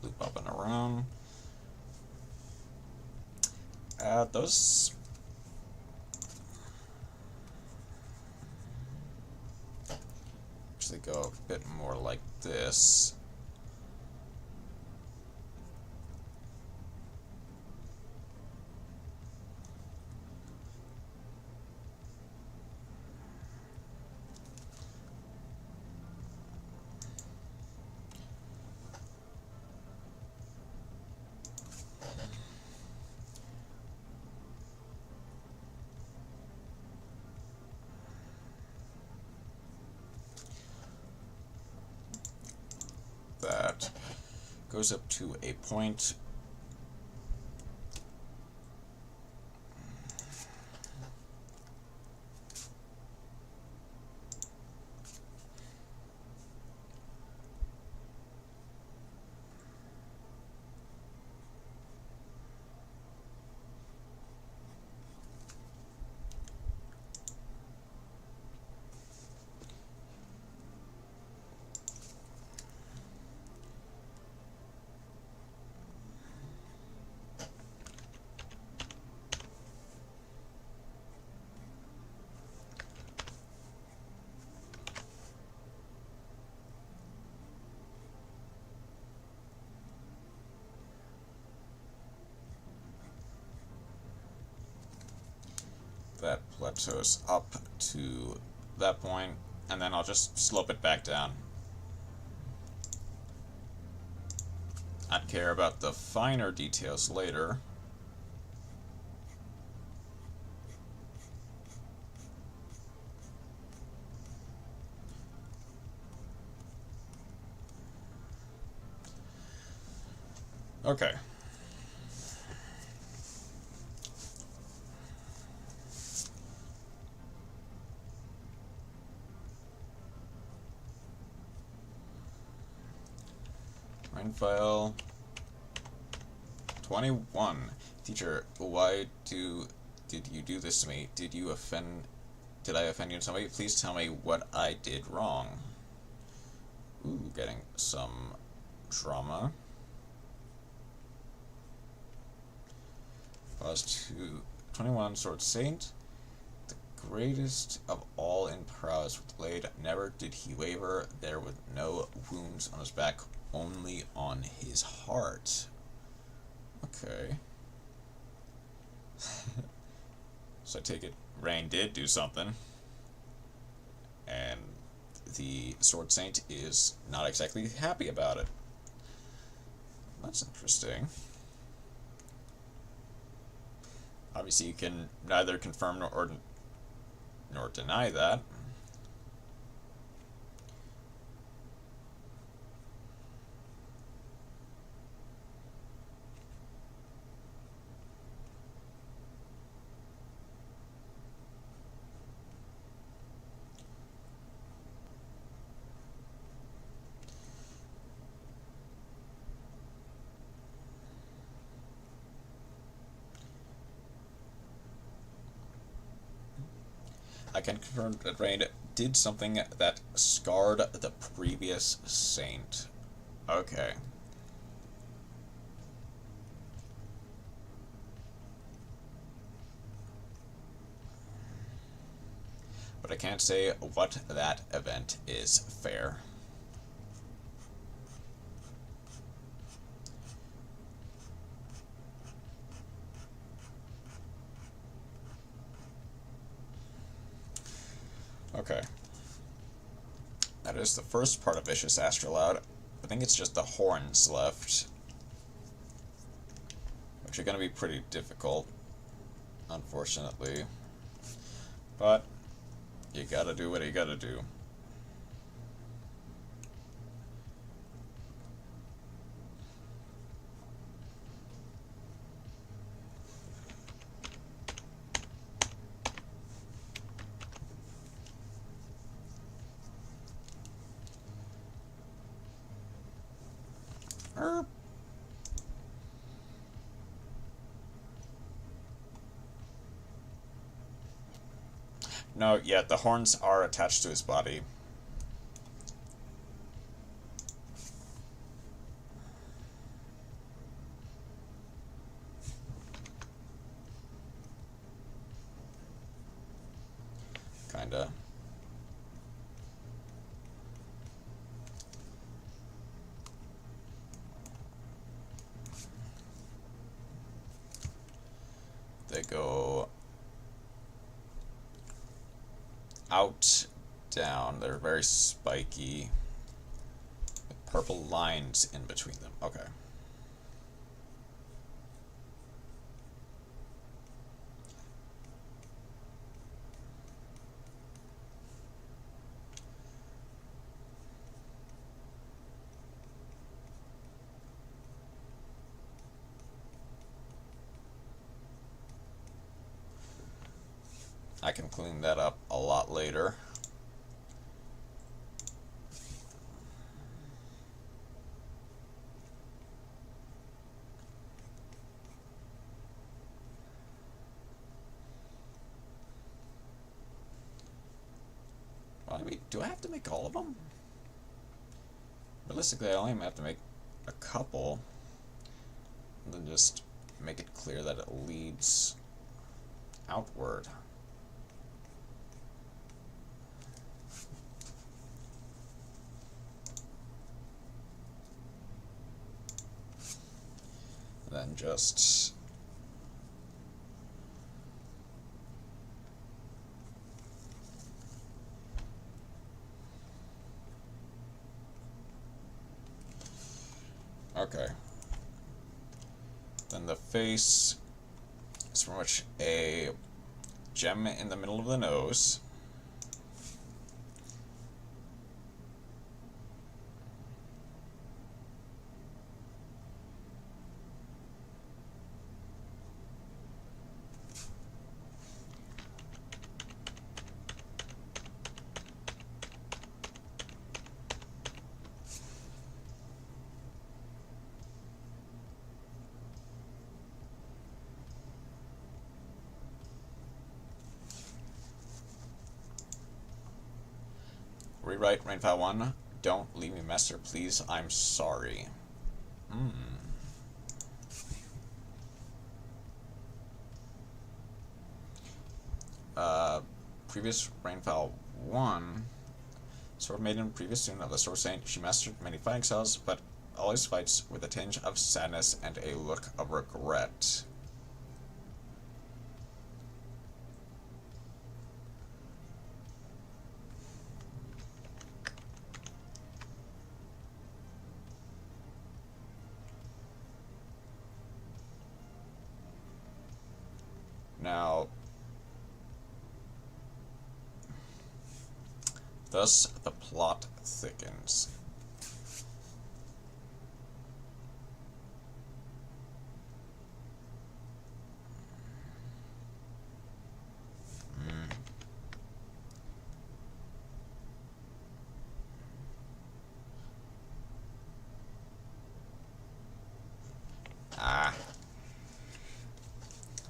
loop up and around. Those... actually go a bit more like this. goes up to a point. That plateaus up to that point, and then I'll just slope it back down. I'd care about the finer details later. Okay. File 21. Teacher, why did you do this to me? Did I offend you in some way? Please tell me what I did wrong. Ooh, getting some drama. Pause to 21. Sword Saint, the greatest of all in prowess with the blade. Never did he waver. There were no wounds on his back, only on his heart. Okay. So I take it Rain did do something, and the Sword Saint is not exactly happy about it. That's interesting. Obviously, you can neither confirm nor deny that. I can confirm that Rain did something that scarred the previous Saint. Okay. But I can't say what that event is. Fair. Okay. That is the first part of Vicious Astrolabe. I think it's just the horns left, which are going to be pretty difficult, unfortunately. But you gotta do what you gotta do. No, yeah, the horns are attached to his body. Kinda. They go out, down. They're very spiky, with purple lines in between them. Okay. I can clean that up a lot later. Well, I mean, do I have to make all of them? Realistically, I only have to make a couple, and then just make it clear that it leads outward. Then just okay. Then the face is pretty much a gem in the middle of the nose. Rewrite Rainfall 1. Don't leave me, master, please. I'm sorry. Previous Rainfall 1. Sword Maiden, previous student of the Sword Saint. She mastered many fighting styles, but always fights with a tinge of sadness and a look of regret. Now, thus the plot thickens.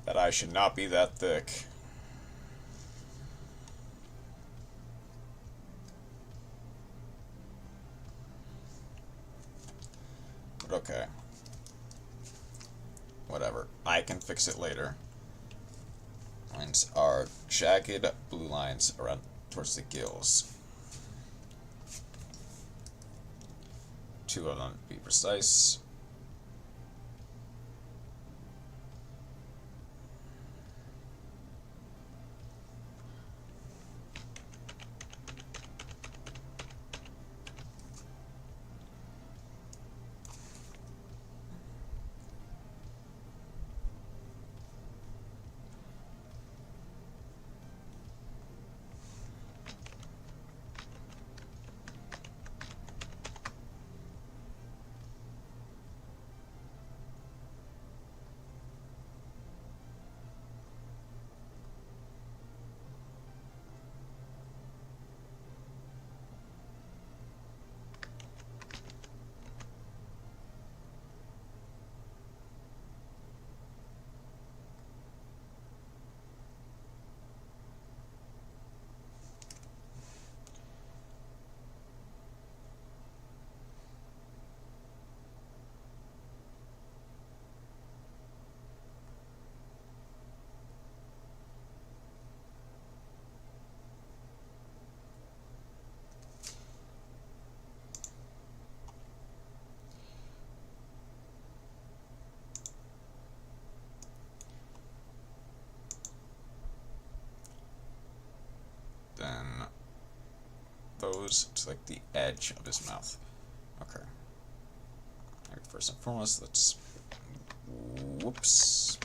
That eye should not be that thick. But okay. Whatever. I can fix it later. Lines are jagged blue lines around towards the gills. 2 of them to be precise. Then those to like the edge of his mouth. Okay. First and foremost, let's whoops.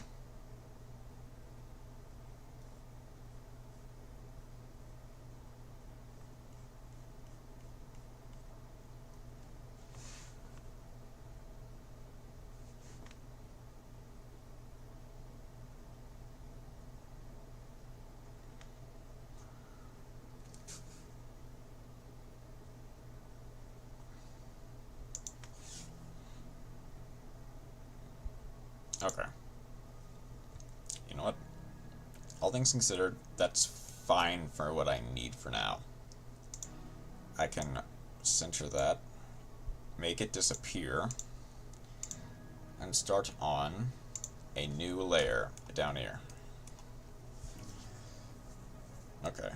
all things considered, that's fine for what I need for now. I can center that, make it disappear, and start on a new layer down here. Okay.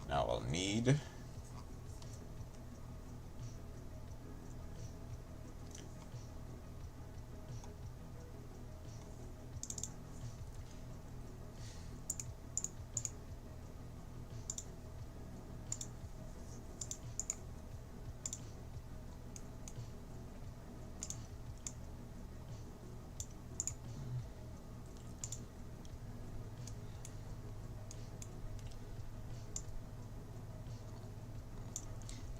Now I'll need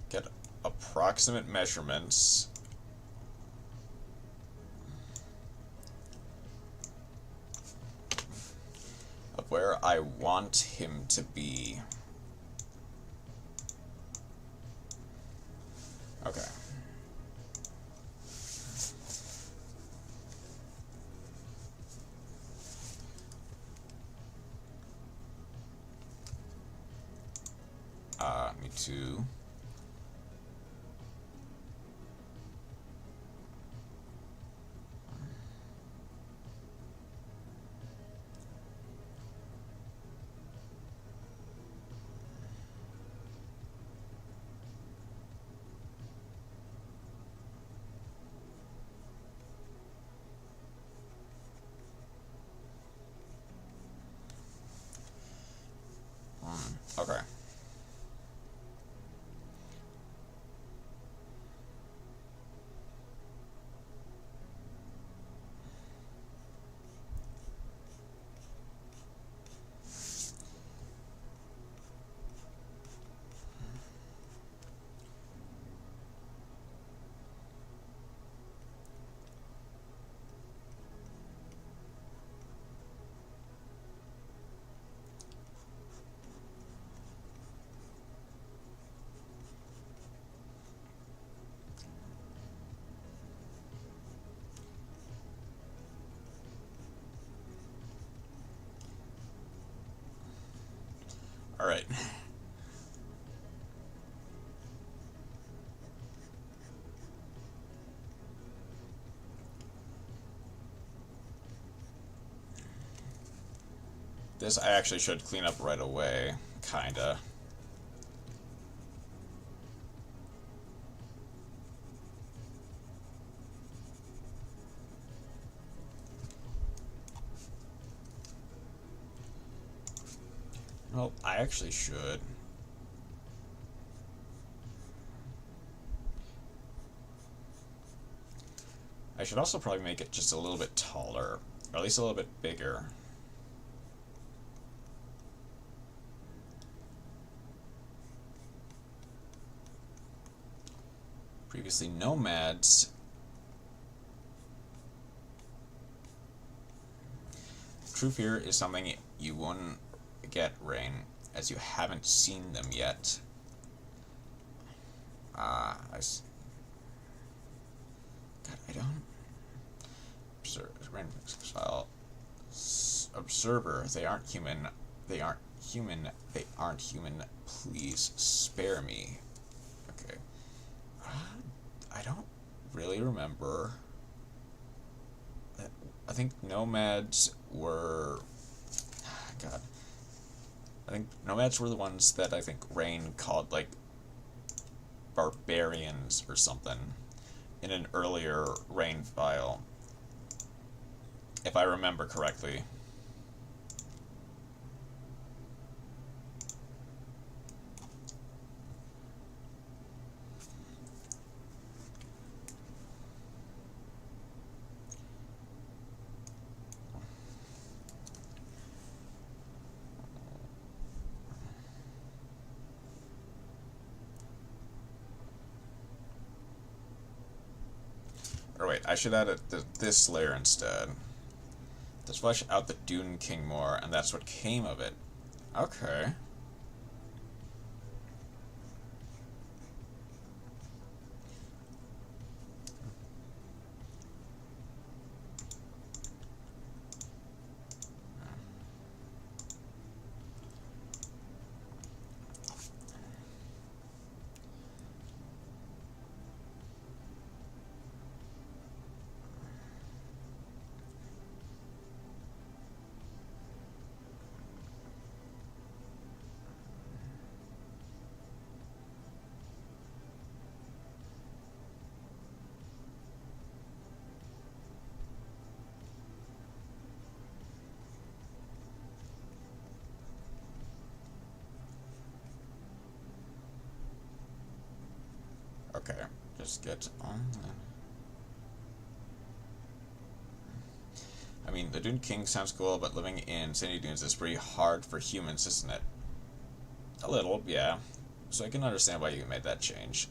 get approximate measurements of where I want him to be. Okay. Me too. Okay. All right. This I actually should clean up right away, kinda. Well, I actually should. I should also probably make it just a little bit taller, or at least a little bit bigger. Previously, nomads. True fear is something you wouldn't get, Rain, as you haven't seen them yet. I see. God, I don't. Observer, they aren't human. They aren't human. They aren't human. Please spare me. Okay. I don't really remember. I think nomads were. God. I think nomads were the ones that I think Rain called, like, barbarians or something in an earlier Rain file, if I remember correctly. Or wait, I should add this layer instead. Let's flesh out the Dune King more, and that's what came of it. Okay. Okay, just get on. I mean, the Dune King sounds cool, but living in Sandy Dunes is pretty hard for humans, isn't it? A little, yeah. So I can understand why you made that change.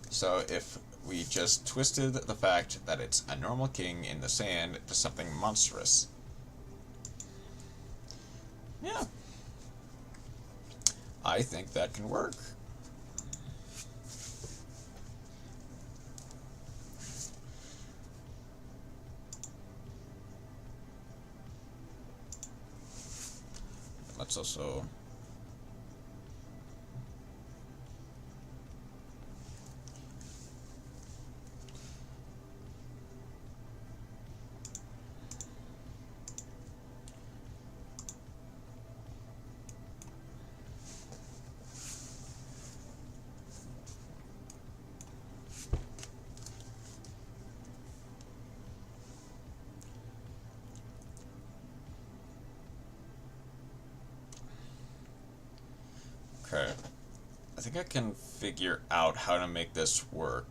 So if we just twisted the fact that it's a normal king in the sand to something monstrous. Yeah. I think that can work. Let's also... Okay. I think I can figure out how to make this work.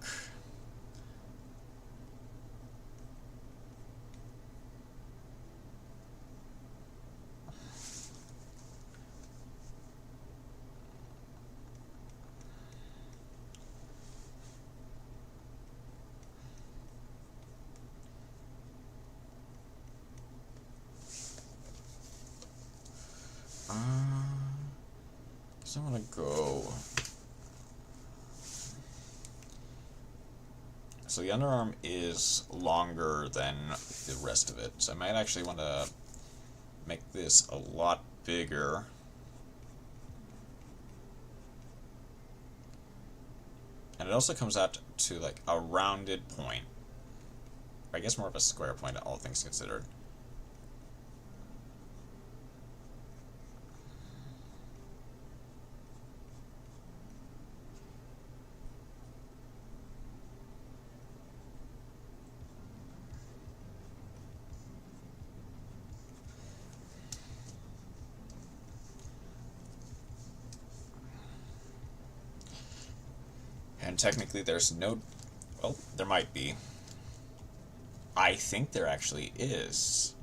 So I'm gonna go... So the underarm is longer than the rest of it, so I might actually want to make this a lot bigger. And it also comes out to like a rounded point. I guess more of a square point, all things considered. And technically there's no... Well, there might be. I think there actually is.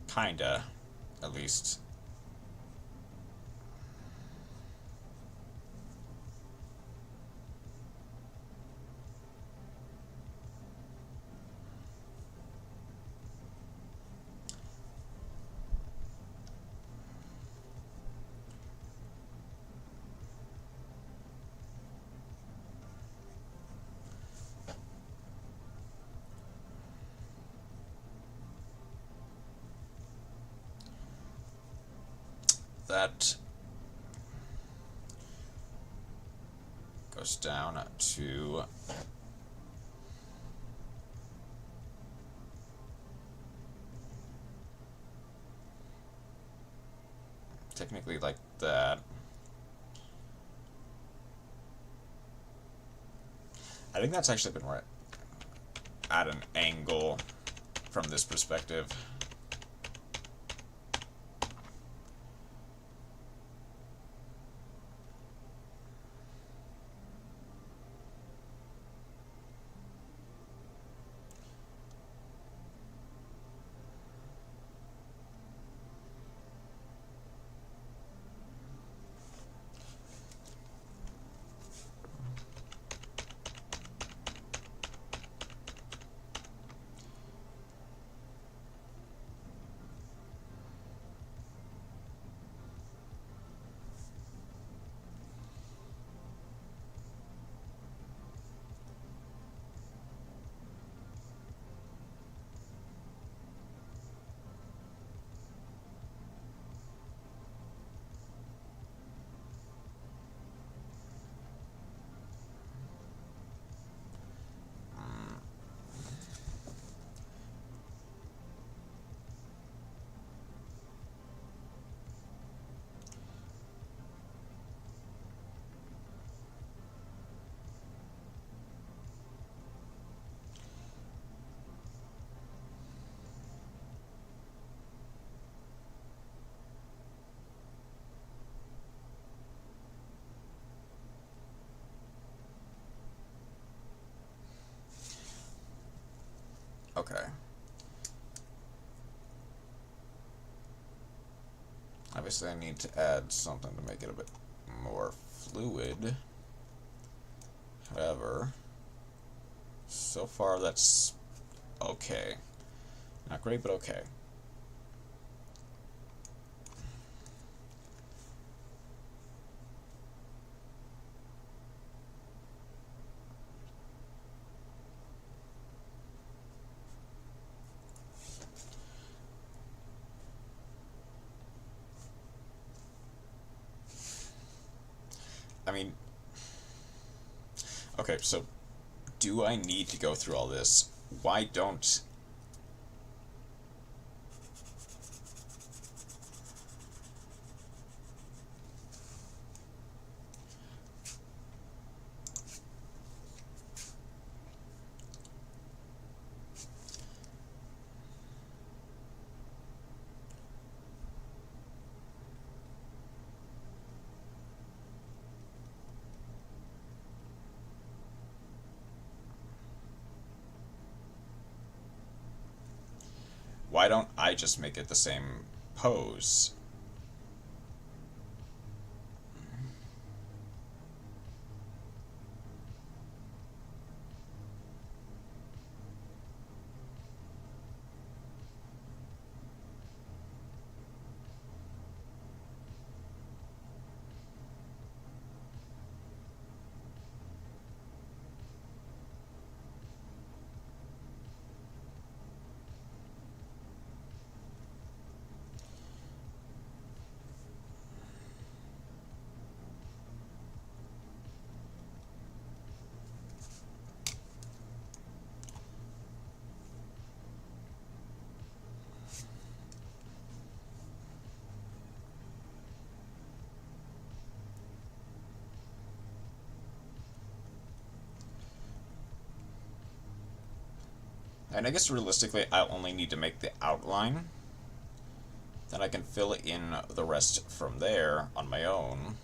Kinda, at least. That goes down to technically like that. I think that's actually been more at an angle from this perspective. Okay. Obviously, I need to add something to make it a bit more fluid. However, so far that's okay. Not great, but okay. I mean, okay, so do I need to go through all this? Why don't... Why don't I just make it the same pose? And I guess realistically, I'll only need to make the outline. Then I can fill in the rest from there on my own.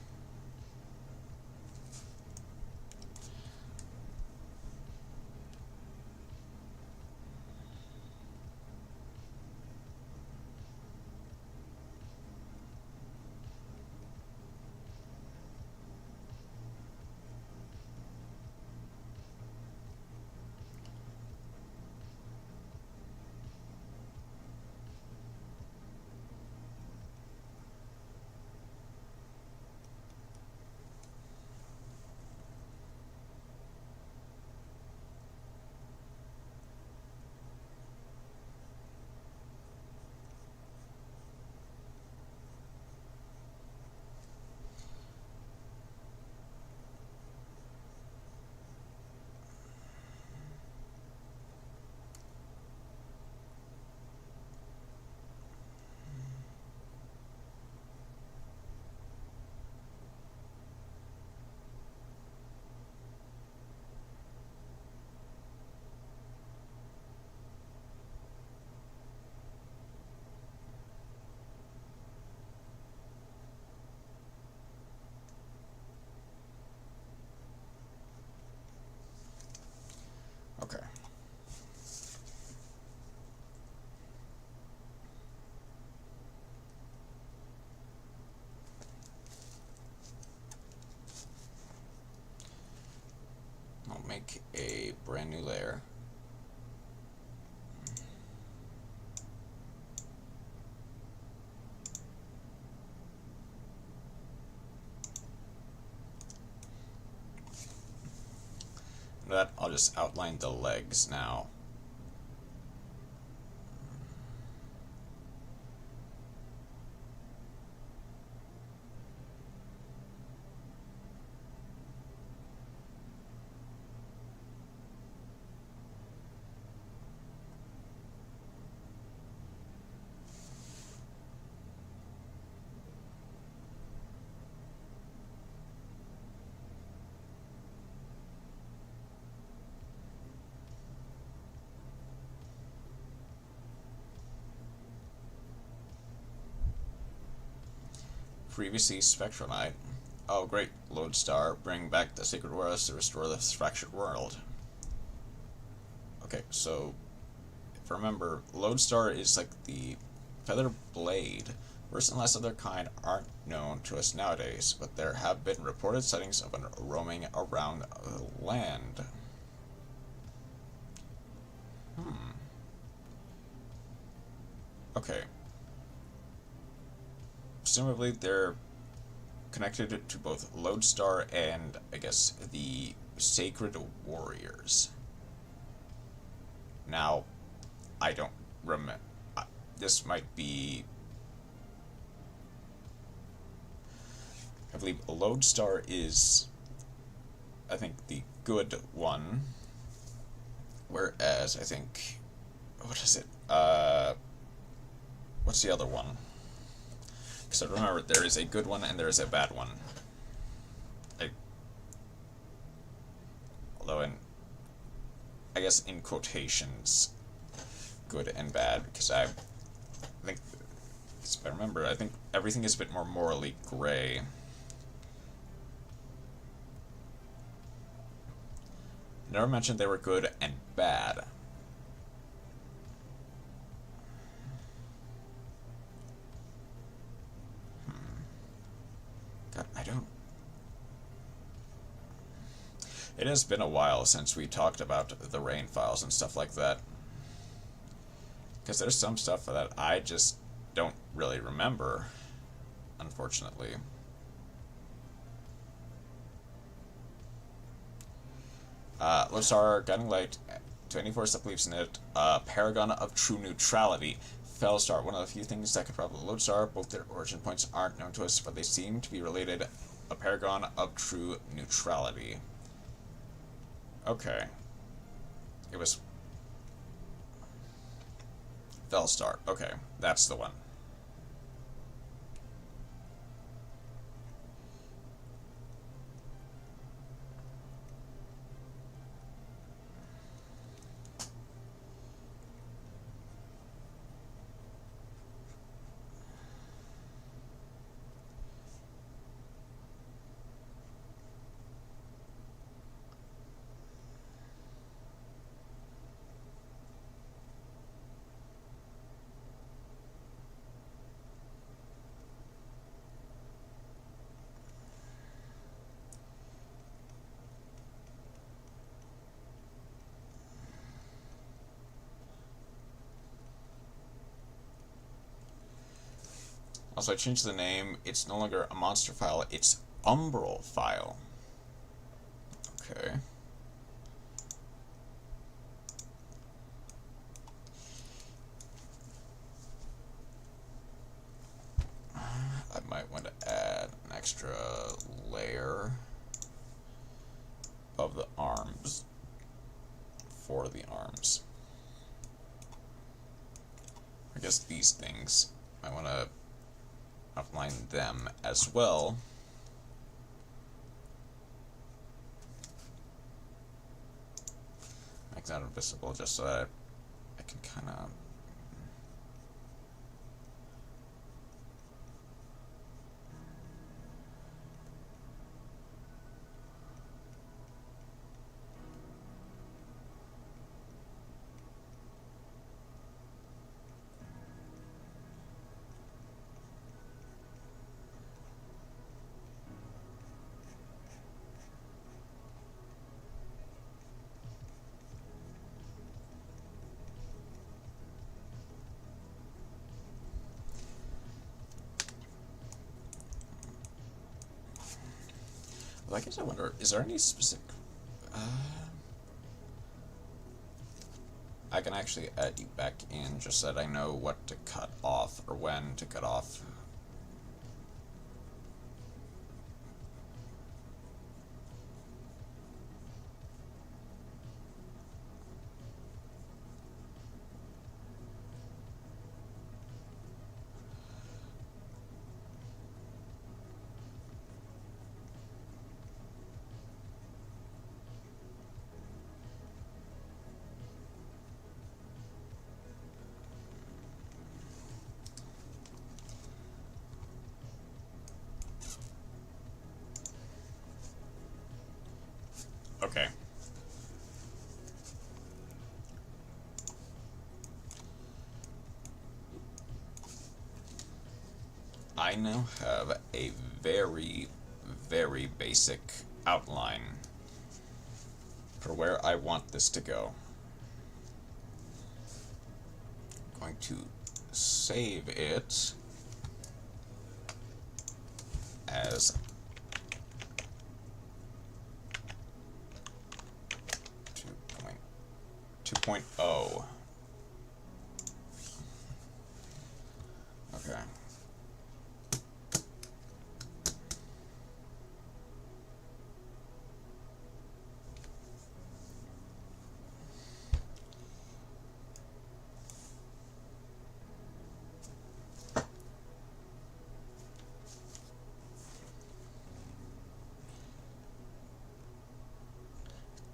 Okay. I'll make a brand new layer. That I'll just outline the legs now. Previously Spectral Knight. Oh great, Lodestar, bring back the sacred waters to restore the fractured world. Okay, so if I remember, Lodestar is like the feather blade. Worse and less of their kind aren't known to us nowadays, but there have been reported sightings of them roaming around the land. Okay. Presumably they're connected to both Lodestar and, I guess, the Sacred Warriors. Now, I don't remember. This might be. I believe Lodestar is, I think, the good one. Whereas, I think. What is it? What's the other one? Because I remember there is a good one and there is a bad one. Although I guess in quotations, good and bad, because I think, if I remember, I think everything is a bit more morally gray. Never mentioned they were good and bad. God, I don't... It has been a while since we talked about the rain files and stuff like that. Because there's some stuff that I just don't really remember, unfortunately. Lodestar, Guiding Light, to any force that believes in it, Paragon of True Neutrality. Fellstar, one of the few things that could probably Lodestar. Both their origin points aren't known to us, but they seem to be related. A Paragon of True Neutrality. Okay. It was Fellstar. Okay, that's the one. Also, I changed the name. It's no longer a monster file. It's Umbral file. Okay. I might want to add an extra layer of the arms for the arms. I guess these things, I want to outline them as well. Make that invisible just so that I can kind of... Well, I guess I wonder, is there any specific... I can actually add you back in just so that I know what to cut off or when to cut off. I now have a very, very basic outline for where I want this to go. I'm going to save it as 2.0. Okay.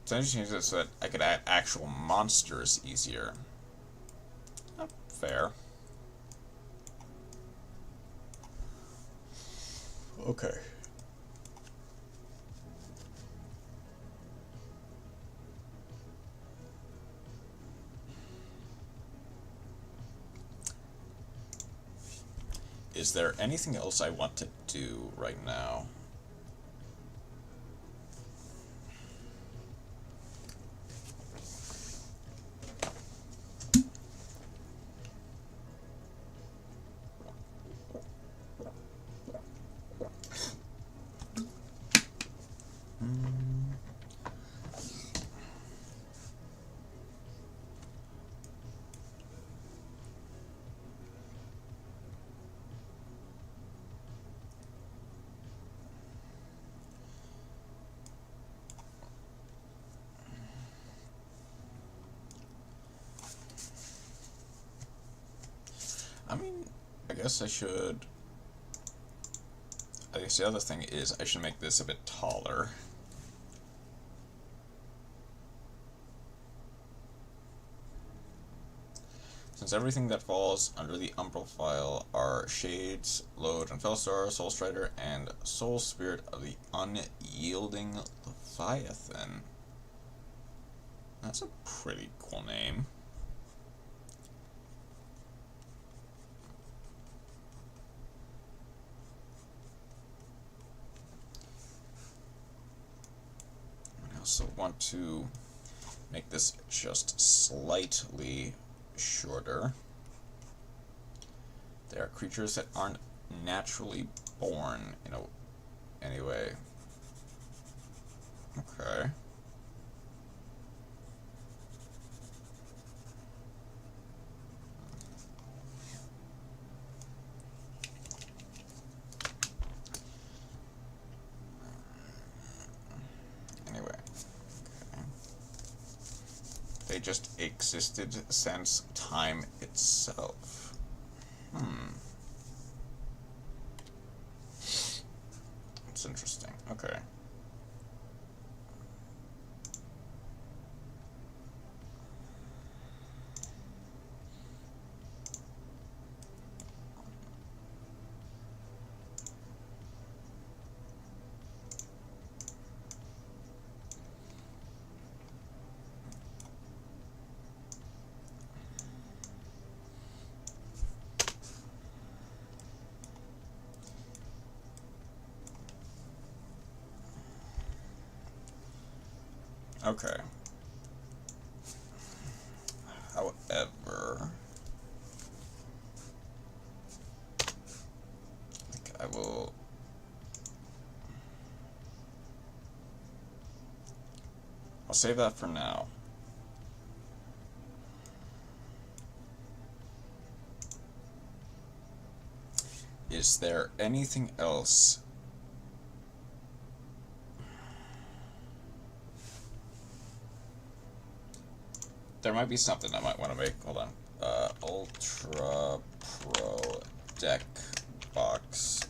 So I just changed it so that I could add actual monsters easier. Oh, fair. Okay. Is there anything else I want to do right now? I mean, I guess I should... I guess the other thing is I should make this a bit taller. Since everything that falls under the Umbral file are Shades, Load and Fellstar, Soul Strider, and Soul Spirit of the Unyielding Leviathan. That's a pretty cool name. I also want to make this just slightly shorter. There are creatures that aren't naturally born in any way. Okay. Anyway. Okay. They just existed since time itself. It's interesting. Okay. Okay. However, I think I will... I'll save that for now. Is there anything else? There might be something I might want to make. Hold on. Ultra Pro Deck Box.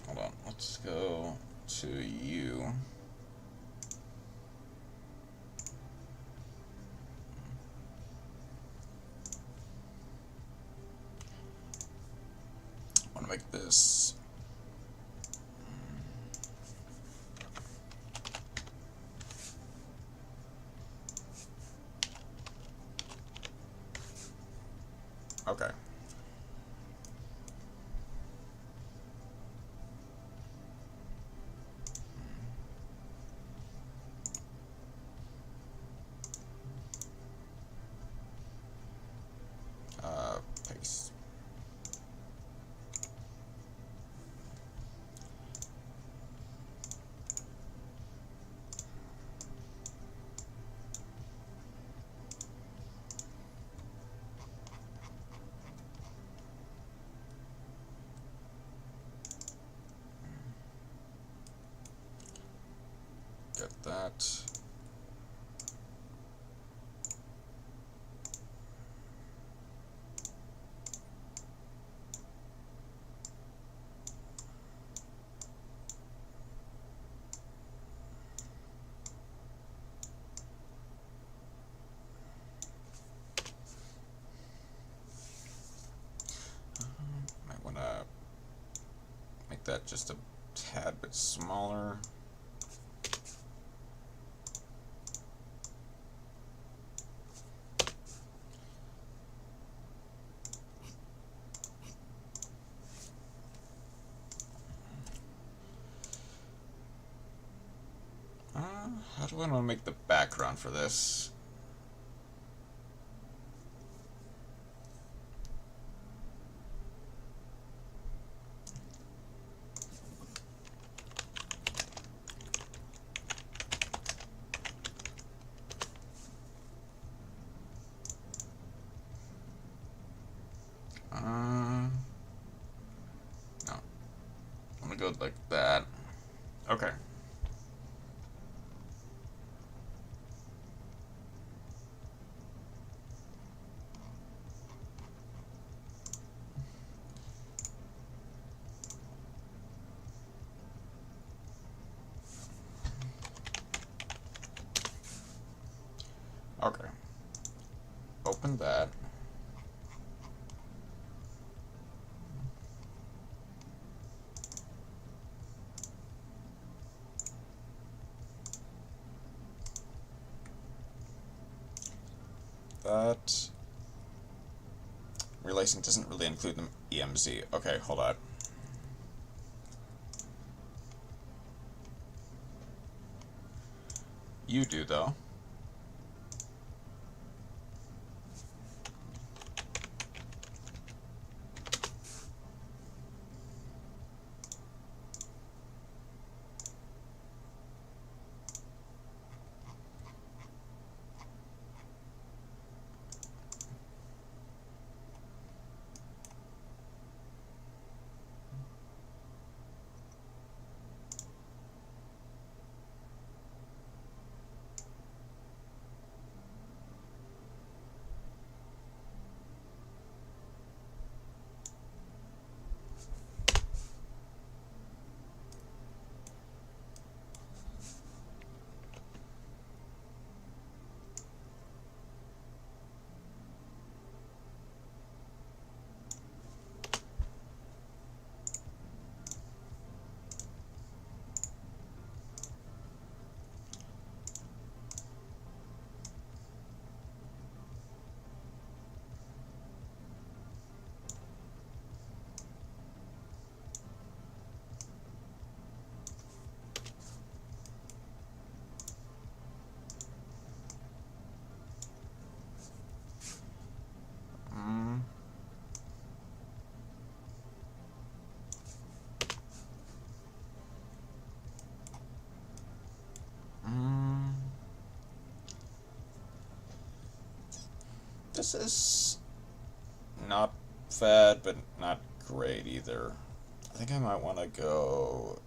Hold on, let's this. Okay. Paste. Get that. Might want to make that just a tad bit smaller. How do I want to make the background for this? No. I'm gonna go like that. Okay. Okay. Open that. That realizing doesn't really include the EMZ. Okay, hold on. You do though. This is not bad, but not great either. I think I might want to go.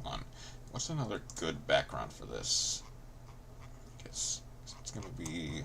On. What's another good background for this? I guess it's gonna be.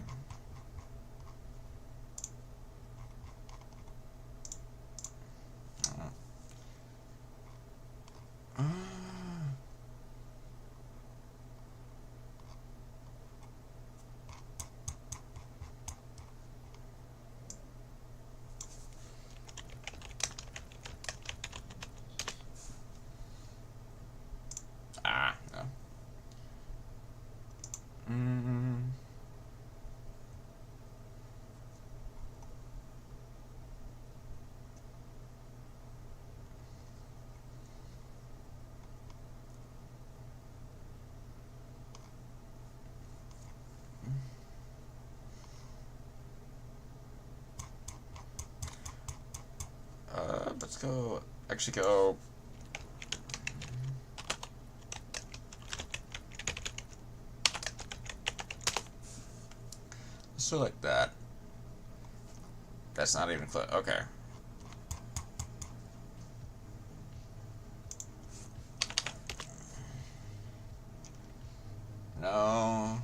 go. Actually, go. So like that. That's not even close. Okay. No.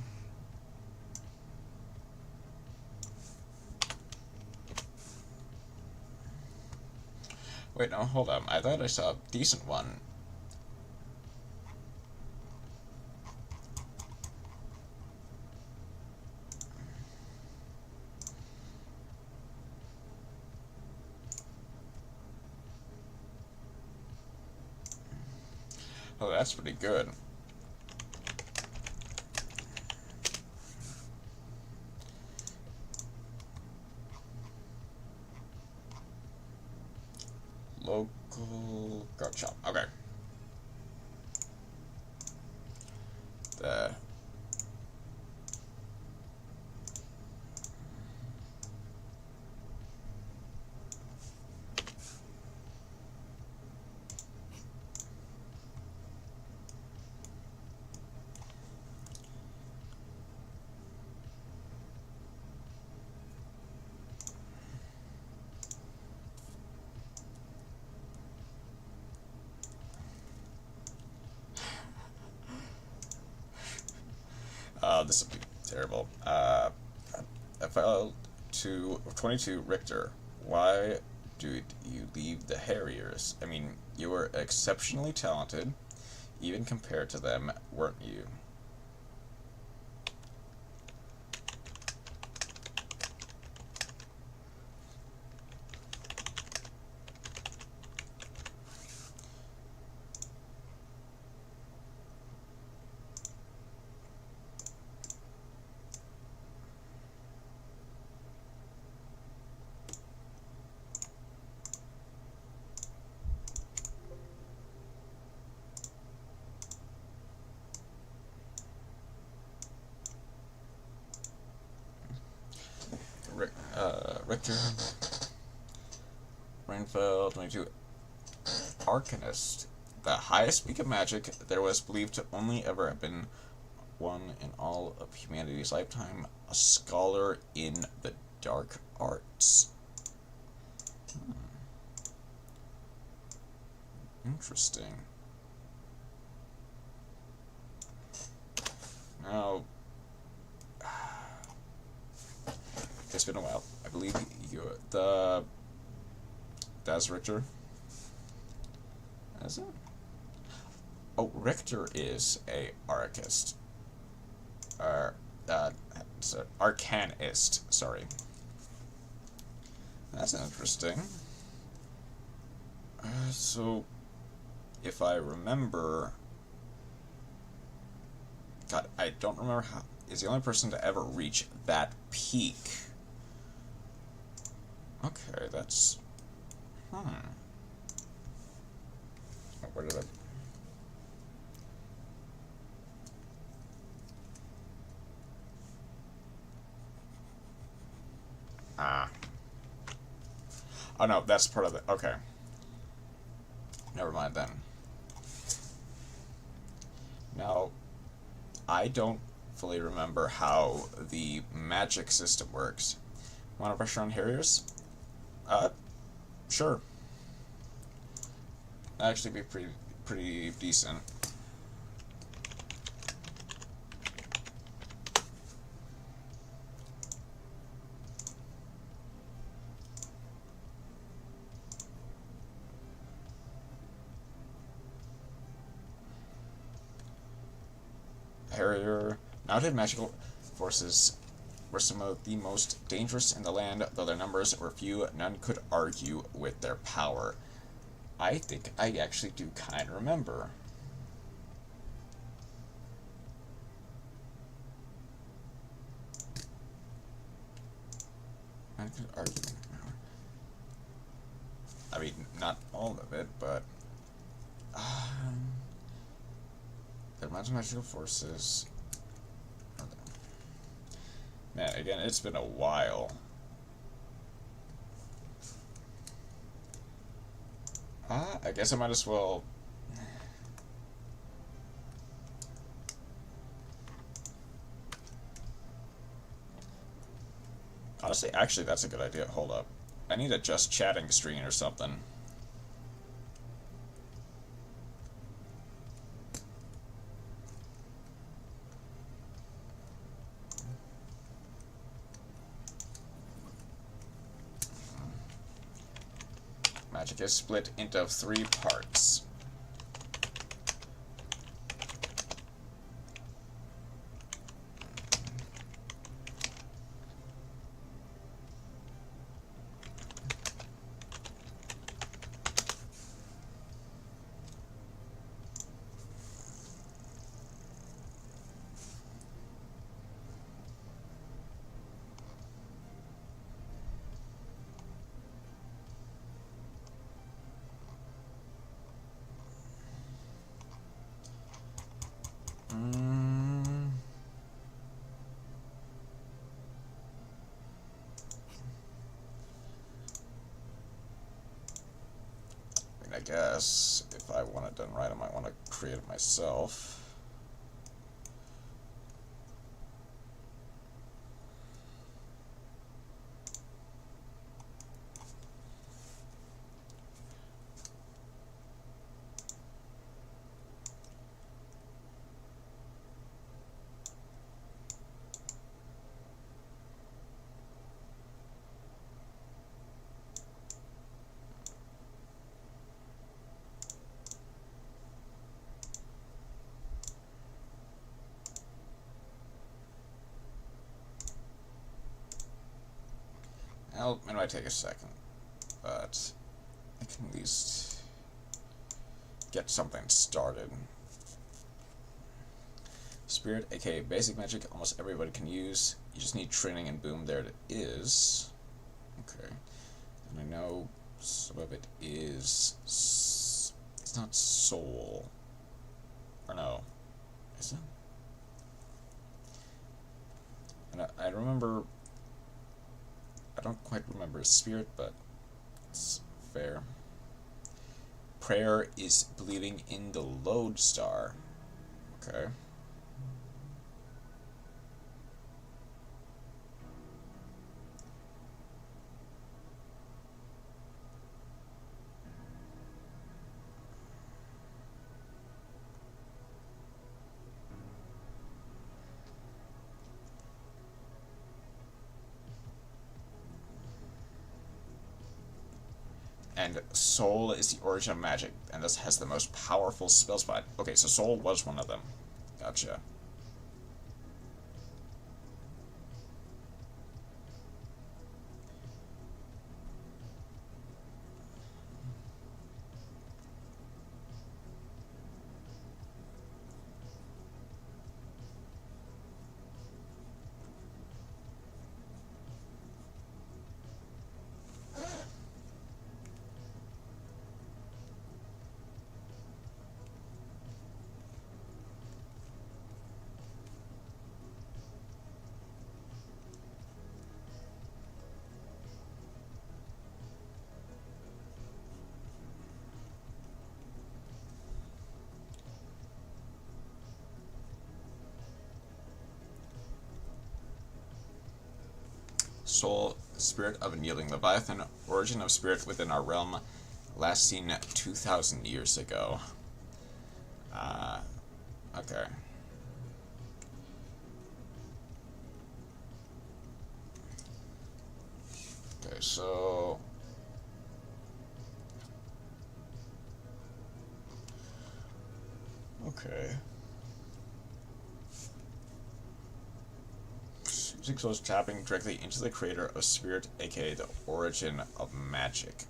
Wait, no, hold up. I thought I saw a decent one. Oh, that's pretty good. Local guard shop. Okay. The this will be terrible. I fell to 22 Richter. Why did you leave the Harriers? I mean, you were exceptionally talented, even compared to them, weren't you? Richter, Rainfell, 22, Arcanist, the highest peak of magic there was believed to only ever have been one in all of humanity's lifetime, a scholar in the dark arts. Interesting. Now, it's been a while. I believe that's Richter. Is it? Oh, Richter is a arcanist. Arcanist. Sorry. That's interesting. So, if I remember, God, I don't remember how. Is the only person to ever reach that peak. Okay, that's. Where did I? Ah. Oh no, that's part of it. Okay. Never mind then. Now, I don't fully remember how the magic system works. Want to pressure on Harriers? Sure. That'd actually be pretty decent. Harrier mounted magical forces were some of the most dangerous in the land, though their numbers were few, none could argue with their power. I think I actually do kind of remember. None could argue with their power. I mean, not all of it, but their magical forces. Man, again, it's been a while. I guess I might as well... Honestly, actually, that's a good idea. Hold up. I need a just chatting screen or something. Magic is split into 3 parts. I guess if I want it done right, I might want to create it myself. Well, it might take a second, but I can at least get something started. Spirit, aka basic magic, almost everybody can use. You just need training, and boom, there it is. Okay. And I know some of it is... It's not soul. Or no. Is it? And I remember... I don't quite remember spirit, but it's fair. Prayer is believing in the lodestar. Okay. And soul is the origin of magic, and thus has the most powerful spell spot. Okay, so soul was one of them. Gotcha. Soul, spirit of unyielding Leviathan, origin of spirit within our realm, last seen 2,000 years ago. Okay. Okay, so... Okay. Using souls tapping directly into the creator of spirit, aka the origin of magic.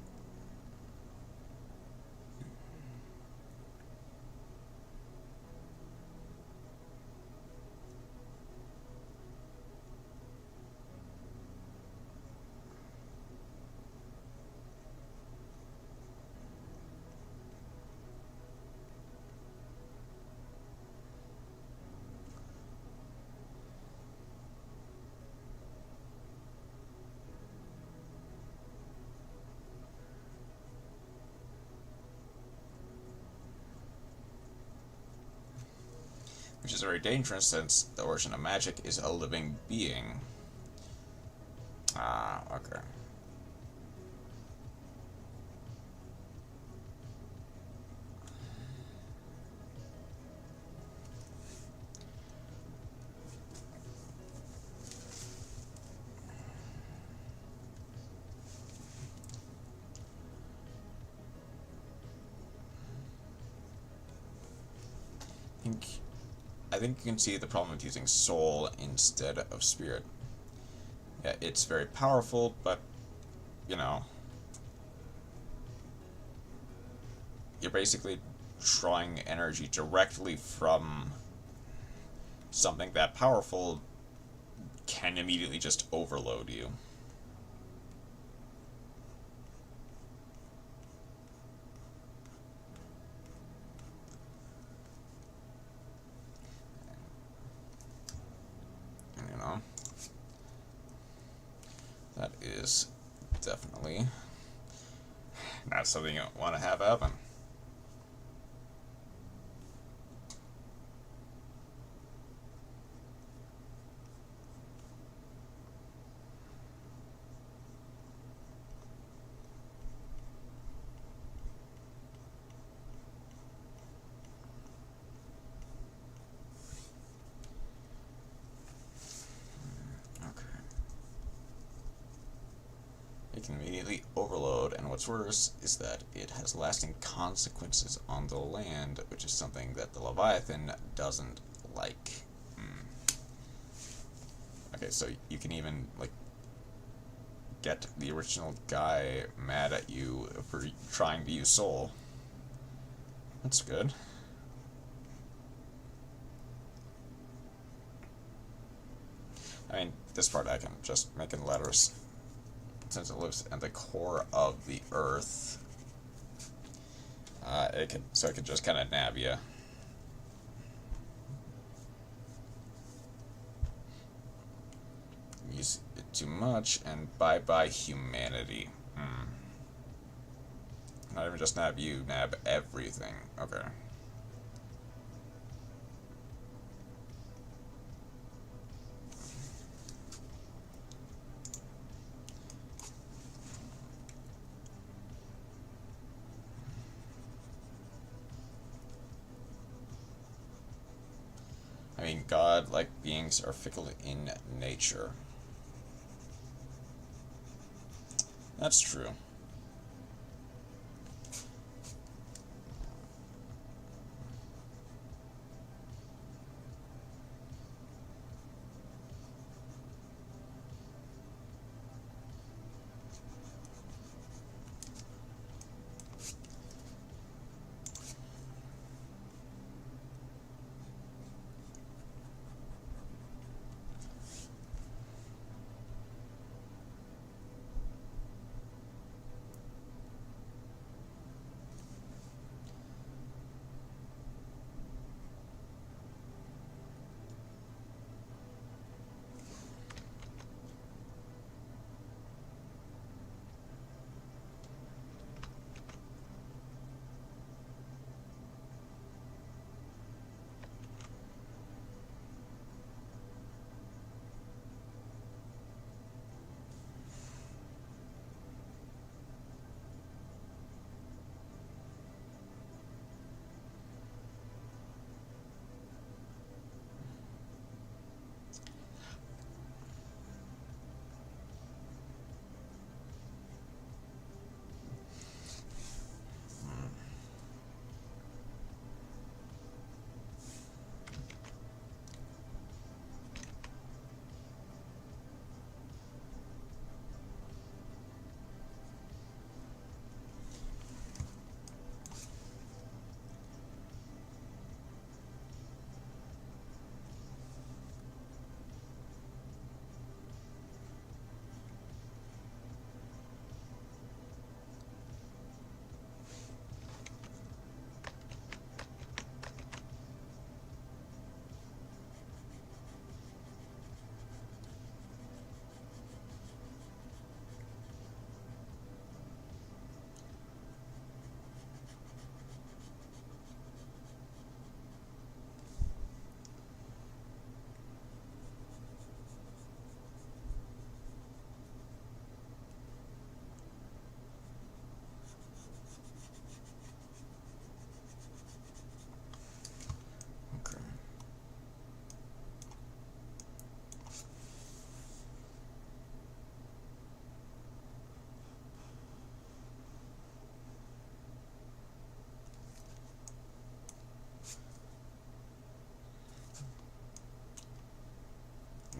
which is very dangerous since the origin of magic is a living being. Ah, okay. I think you can see the problem with using soul instead of spirit. Yeah, it's very powerful, but, you know, you're basically drawing energy directly from something that powerful can immediately just overload you. And, you know, that is definitely not something you want to have happen. It can immediately overload, and what's worse is that it has lasting consequences on the land, which is something that the Leviathan doesn't like. Okay, so you can even, like, get the original guy mad at you for trying to use soul. That's good. I mean, this part I can just make in letters, since it lives at the core of the earth. It could just kind of nab you. Use it too much, and bye-bye humanity. Not even just nab you, nab everything. Okay. I mean, God-like beings are fickle in nature. That's true.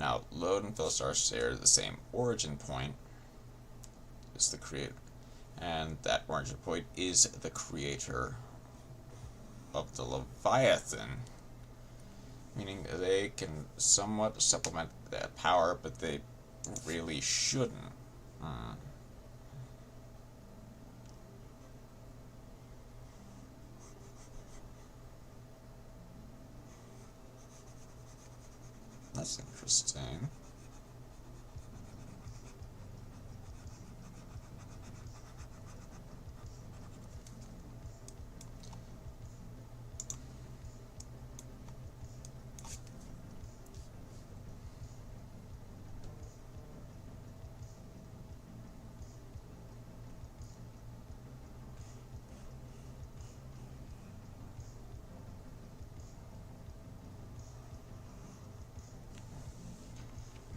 Now, load and Philostar share the same origin point. Is the creator, and that origin point is the creator of the Leviathan. Meaning they can somewhat supplement that power, but they really shouldn't. That's interesting.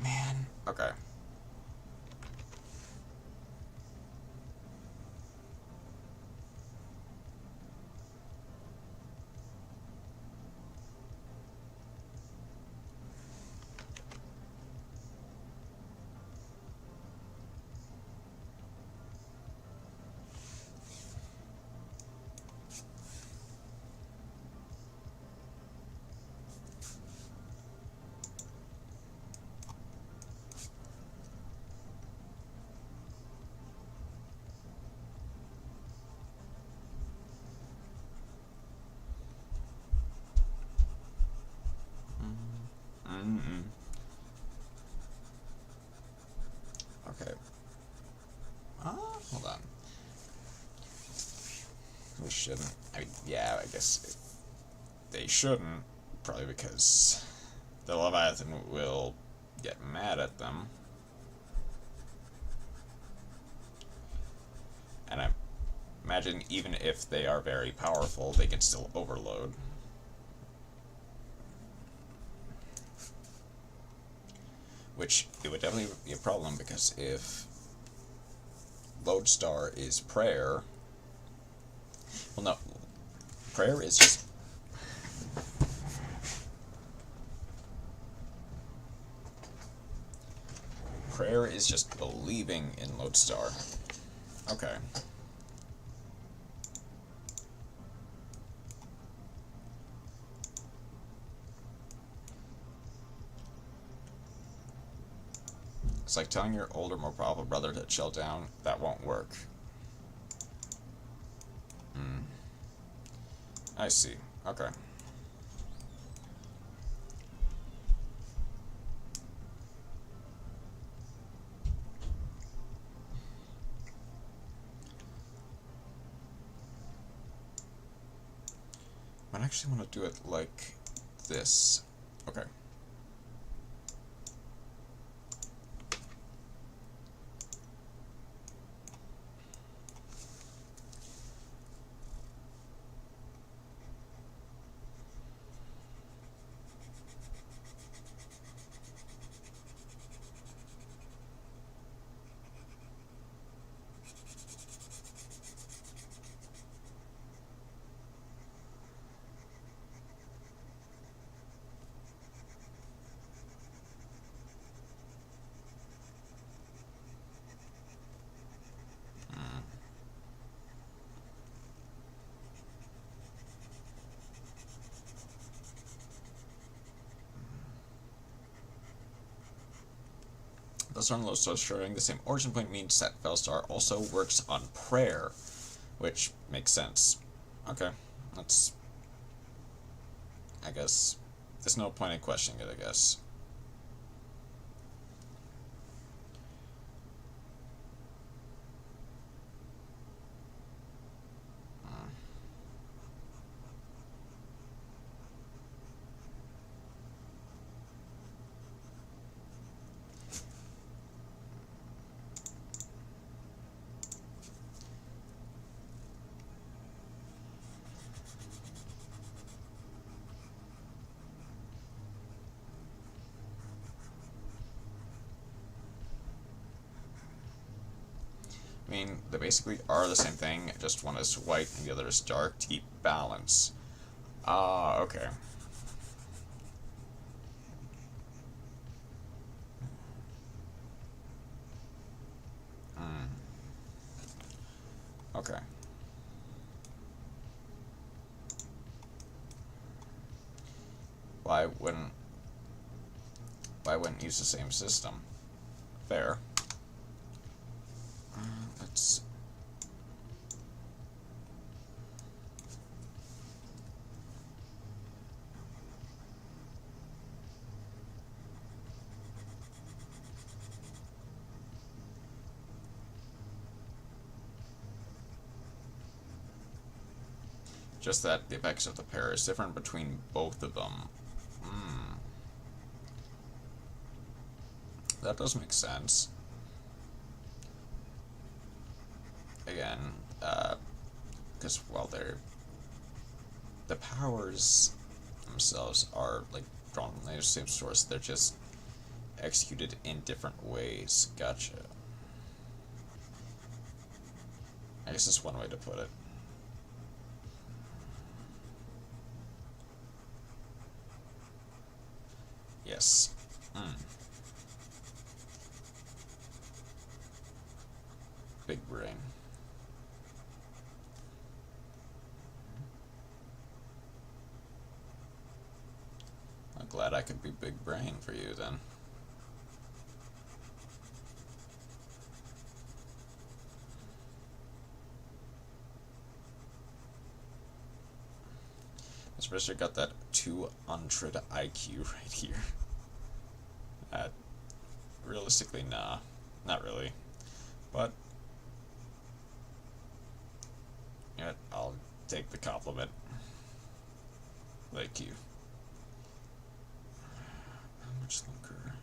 Man, okay. Okay. Hold on. We shouldn't. I mean, yeah, I guess they shouldn't. Probably because the Leviathan will get mad at them. And I imagine even if they are very powerful, they can still overload. Which, it would definitely be a problem, because if Lodestar is prayer... Well, no. Prayer is just... Prayer is just believing in Lodestar. Okay. It's like telling your older, more powerful brother to chill down. That won't work. I see. Okay. I actually want to do it like this. Okay. Thus, on Lodestar sharing the same origin point means that Felstar also works on prayer, which makes sense. Okay, that's... I guess... There's no point in questioning it, I guess. I mean, they basically are the same thing, just one is white and the other is dark to keep balance. Okay. Okay. Why wouldn't use the same system? Fair. Let's... Just that the effects of the pair is different between both of them. That does make sense. Again, because while the powers themselves are like drawn from the same source, they're just executed in different ways. Gotcha. I guess that's one way to put it. Yes. Big brain. I'm glad I could be big brain for you then. Especially got that 200 IQ right here. Realistically, nah. Not really. But, yeah, I'll take the compliment. Thank you. How much longer?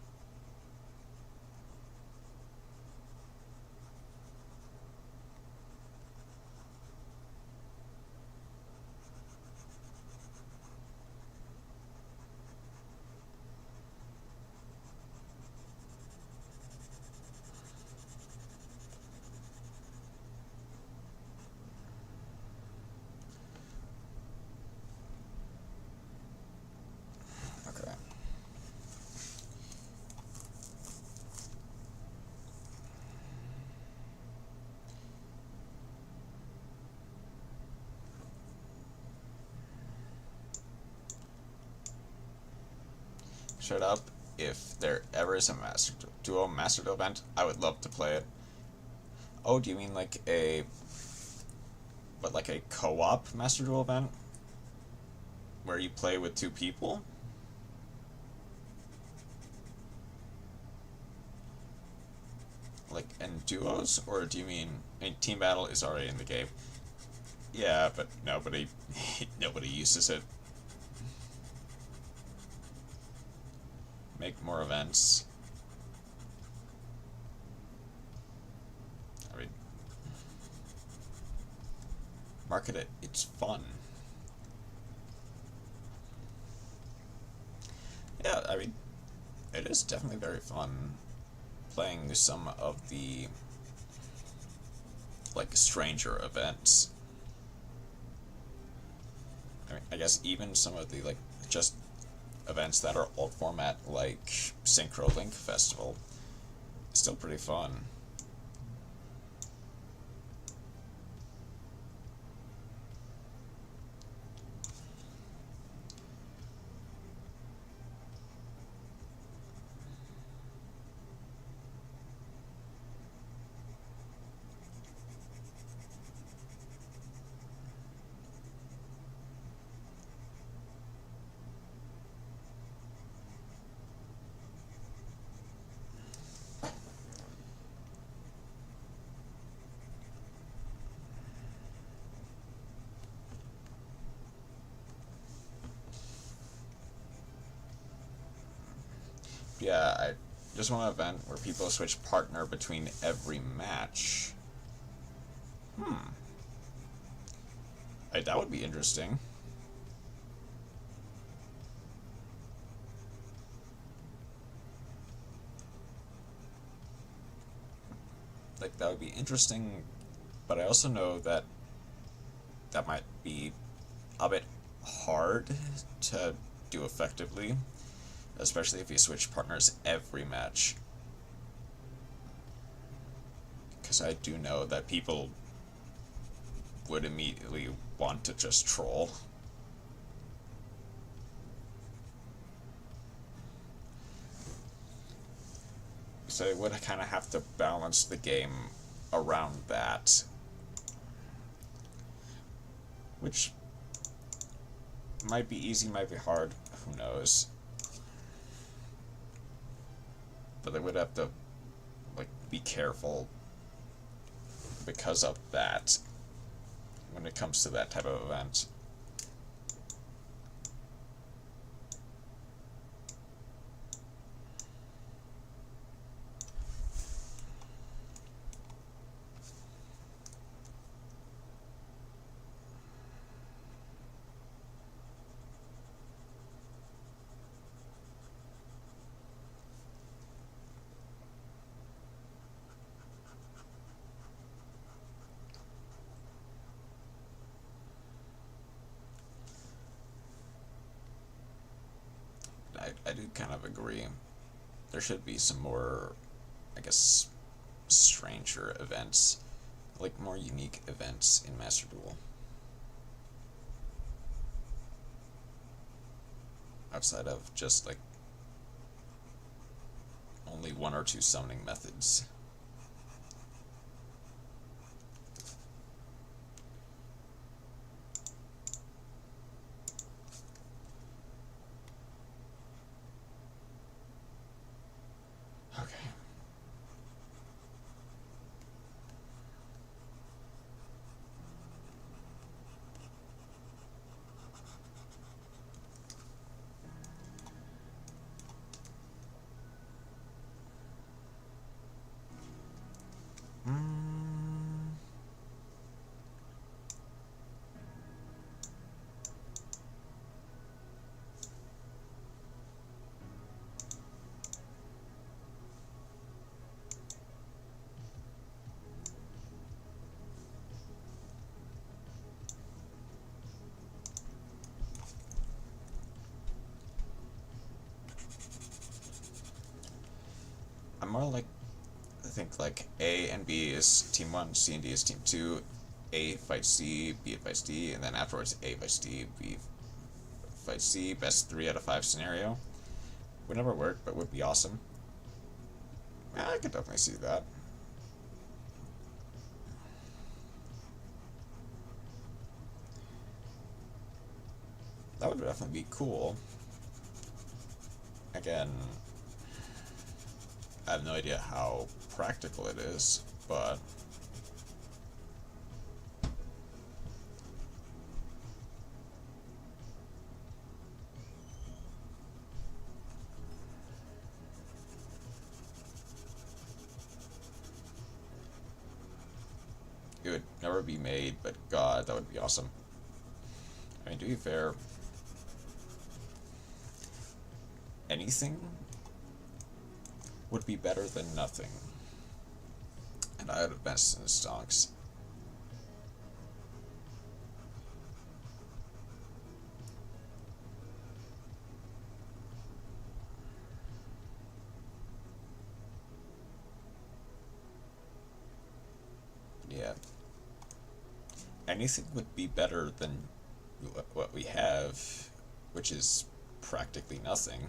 Okay. Shut up. If there ever is a Master Duo event, I would love to play it. Oh, do you mean like a... But like a co-op Master Duel event? Where you play with two people? Like in duos? Or do you mean... I mean, Team Battle is already in the game. Yeah, but nobody uses it. Make more events. I mean... Market it. It's fun. Yeah, I mean, it is definitely very fun playing some of the, like, stranger events. I mean, I guess even some of the, like, just events that are old format, like Synchro Link Festival, is still pretty fun. Yeah, I just want an event where people switch partner between every match. That would be interesting. Like, that would be interesting, but I also know that that might be a bit hard to do effectively, especially if you switch partners every match. Because I do know that people would immediately want to just troll. So it would kind of have to balance the game around that. Which might be easy, might be hard, who knows. But they would have to, like, be careful because of that when it comes to that type of event. I do kind of agree. There should be some more, I guess, stranger events, like more unique events in Master Duel. Outside of just like only one or two summoning methods. Okay. I'm more like, I think like A and B is team 1, C and D is team 2, A fights C, B fights D, and then afterwards A fights D, B fights C, best 3 out of 5 scenario. Would never work, but would be awesome. Yeah, I could definitely see that. That would definitely be cool. Again, I have no idea how practical it is, but it would never be made, but God, that would be awesome. I mean, to be fair, anything would be better than nothing. And I would have best in the stonks. Yeah. Anything would be better than what we have, which is practically nothing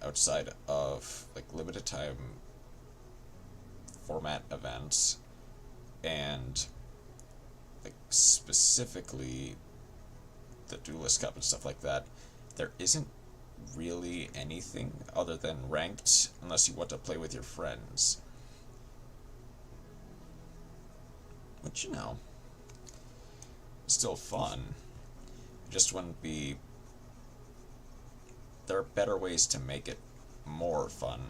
outside of like limited time format events and like specifically the Duelist Cup and stuff like that. There isn't really anything other than ranked unless you want to play with your friends, which, you know, still fun. It just wouldn't be. There are better ways to make it more fun.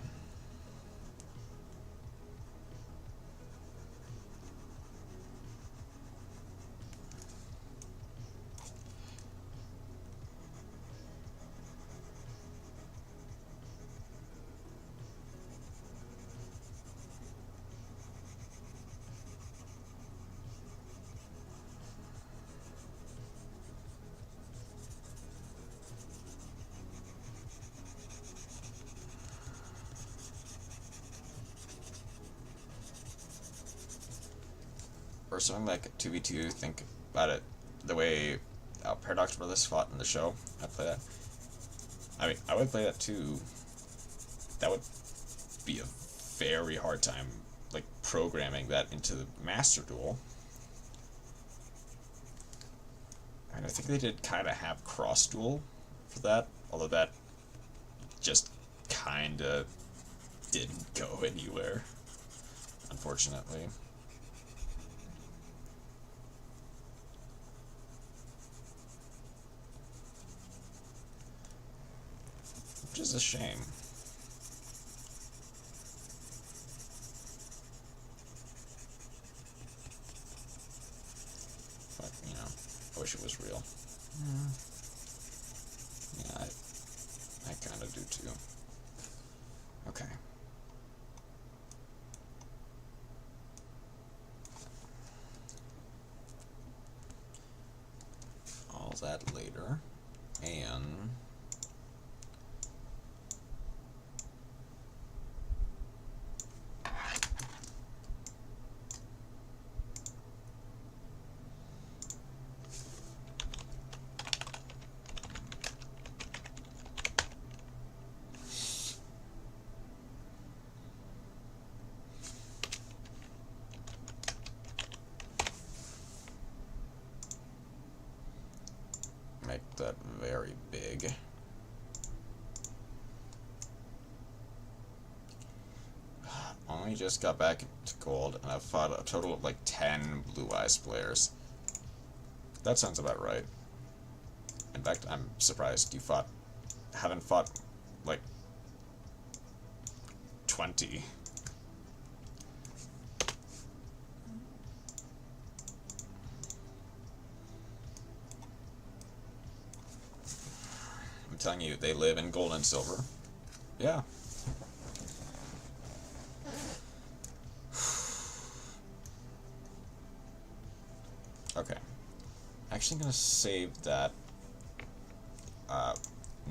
or something like 2v2, think about it the way Paradox Brothers fought in the show. I'd play that. I mean, I would play that too. That would be a very hard time, like, programming that into the Master Duel. And I think they did kind of have Cross Duel for that, although that just kind of didn't go anywhere, unfortunately. Which is a shame. But, you know, I wish it was real. Yeah, I kind of do too. Okay. All that later. And make that very big. Only just got back into gold, and I've fought a total of like 10 Blue Eyes players. That sounds about right. In fact, I'm surprised you haven't fought like 20. I'm telling you, they live in gold and silver. Yeah. Okay. Actually gonna save that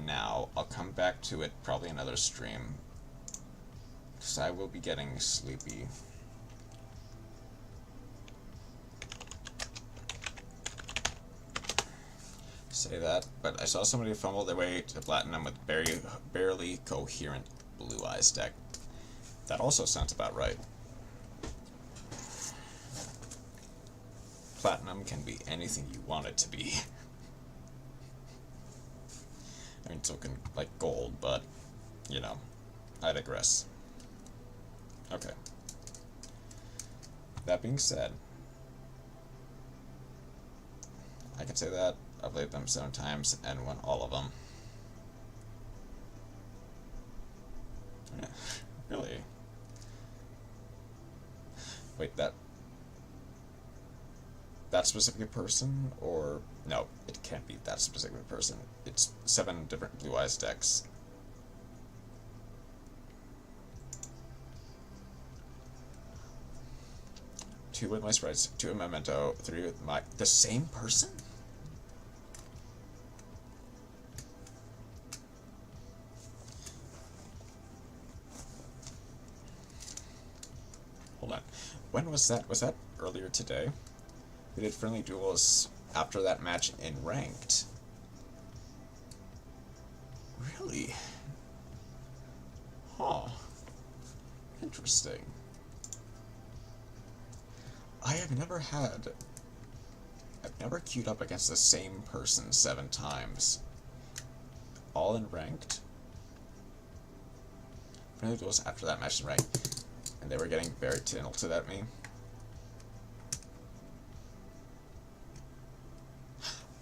now. I'll come back to it probably another stream, because I will be getting sleepy. Say that, but I saw somebody fumble their way to platinum with barely coherent Blue Eyes deck. That also sounds about right. Platinum can be anything you want it to be. I mean, so can, like, gold, but, you know, I digress. Okay. That being said, I can say that I've played them 7 times and won all of them. Yeah, really? Wait, that specific person, or no, it can't be that specific person. It's 7 different Blue Eyes decks. Two with my sprites, 2 with Memento, 3 with my... The same person? Hold on. When was that? Was that earlier today? We did friendly duels after that match in ranked. Really? Huh. Interesting. I've never queued up against the same person 7 times. All in ranked. Friendly duels after that match in ranked. And they were getting very tilted at me.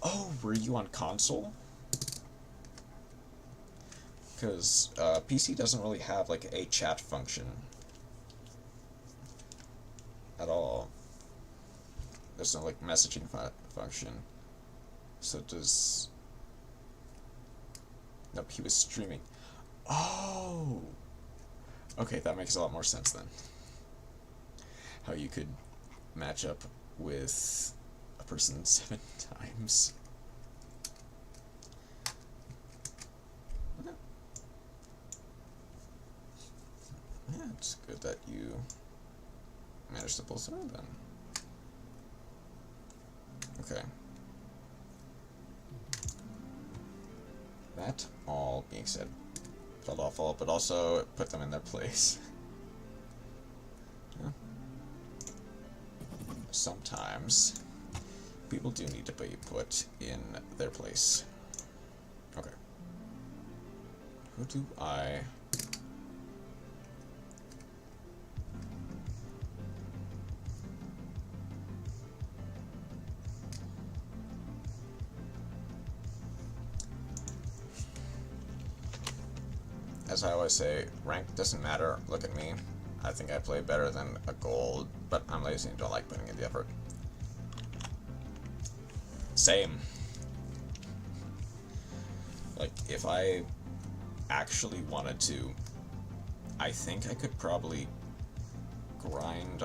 Oh, were you on console? Because PC doesn't really have like a chat function at all. There's no like messaging function. So does... Nope, he was streaming. Oh! Okay, that makes a lot more sense then. How you could match up with a person 7 times. Yeah, it's good that you managed to pull through then. Okay. That all being said, felt awful, but also put them in their place. Yeah. Sometimes people do need to be put in their place. Okay. Who do I... As I always say, rank doesn't matter. Look at me. I think I play better than a gold, but I'm lazy and don't like putting in the effort. Same. Like, if I actually wanted to, I think I could probably grind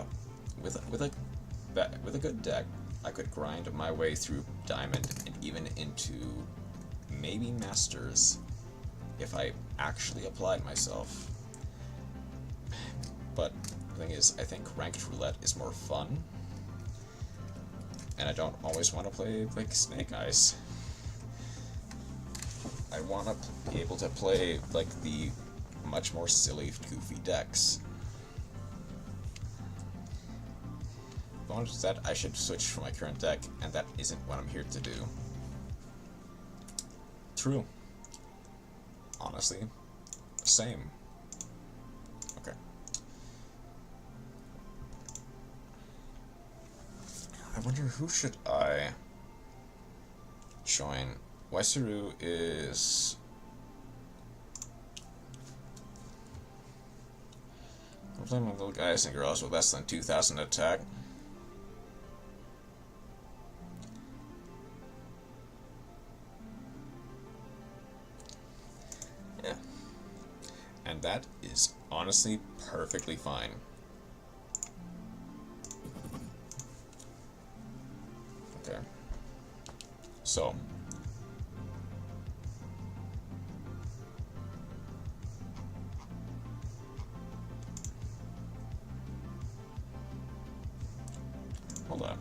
with a good deck. I could grind my way through Diamond and even into maybe Masters if I actually applied myself. But the thing is, I think ranked roulette is more fun, and I don't always want to play like Snake Eyes. I want to be able to play like the much more silly, goofy decks. The one is that I should switch from my current deck, and that isn't what I'm here to do. True. Honestly, same. Okay. I wonder who should I join. Waisaru is... I'm playing with little guys and girls with less than 2,000 attack. Yeah. And that is honestly perfectly fine. Okay. So... Hold on.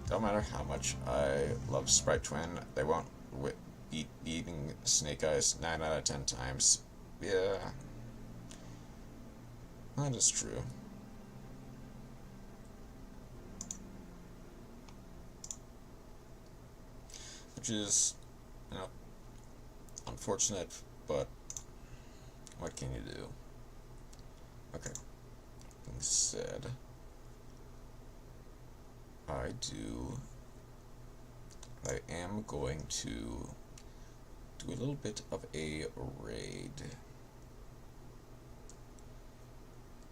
Don't matter how much I love Sprite Twin, they won't beat beating Snake Eyes 9 out of 10 times. Yeah, that is true. Which is, you know, unfortunate, but what can you do? Okay, being said, I am going to do a little bit of a raid.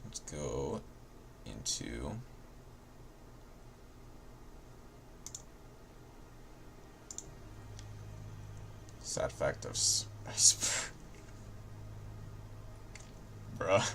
Let's go into sad fact of bruh.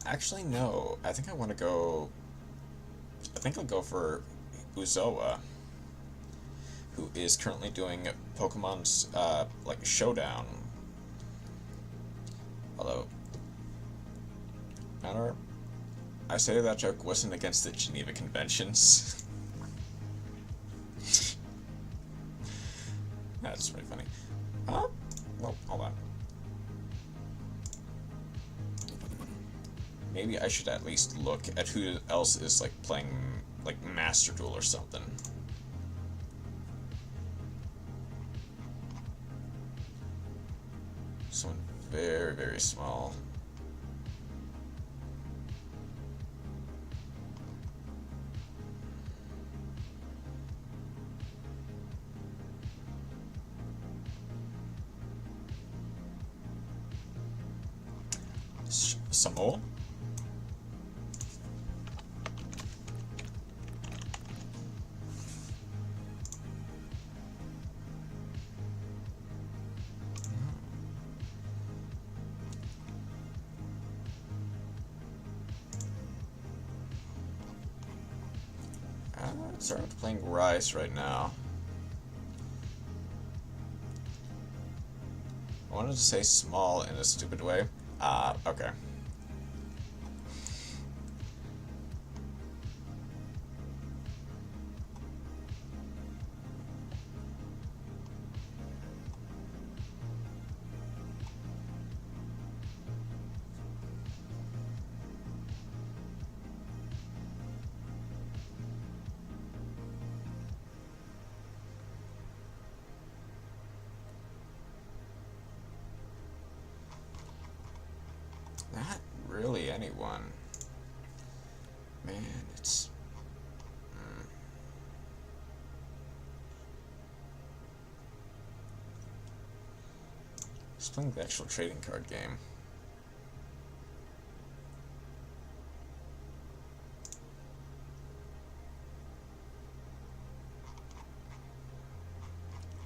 Actually, no. I think I want to go... I think I'll go for Uzoa, who is currently doing Pokemon's, like, Showdown. Although, I say that joke wasn't against the Geneva Conventions. That's pretty funny. Well, hold on. Maybe I should at least look at who else is, like, playing, like, Master Duel or something. Someone very, very small. some more. Starting with playing Rice right now. I wanted to say small in a stupid way. Okay. Not really anyone. Man, it's... Just playing the actual trading card game.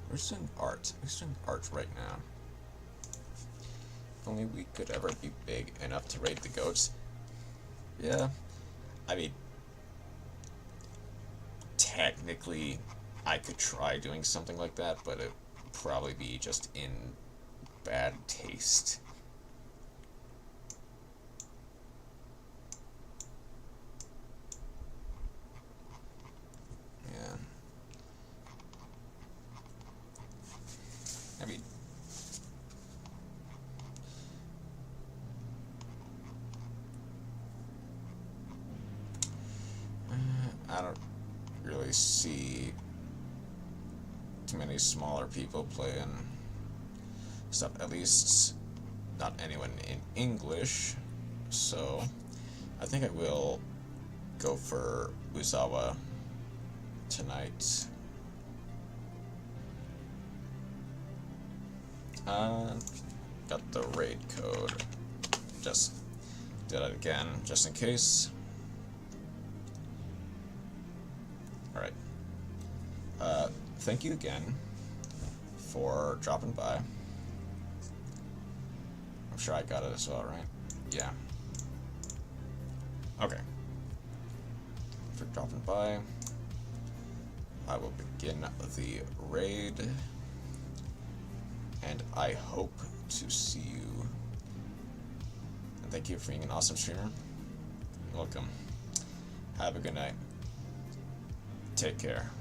Who's doing art? Who's doing art right now? If only we could ever be big enough to raid the goats. Yeah, I mean, technically, I could try doing something like that, but it'd probably be just in bad taste. Yeah. I mean, I don't really see too many smaller people playing stuff, at least not anyone in English, so I think I will go for Uzawa tonight. Got the raid code. Just did it again, just in case. Alright. Thank you again for dropping by. I'm sure I got it as well, right? Yeah. Okay. For dropping by. I will begin the raid. And I hope to see you. And thank you for being an awesome streamer. Welcome. Have a good night. Take care.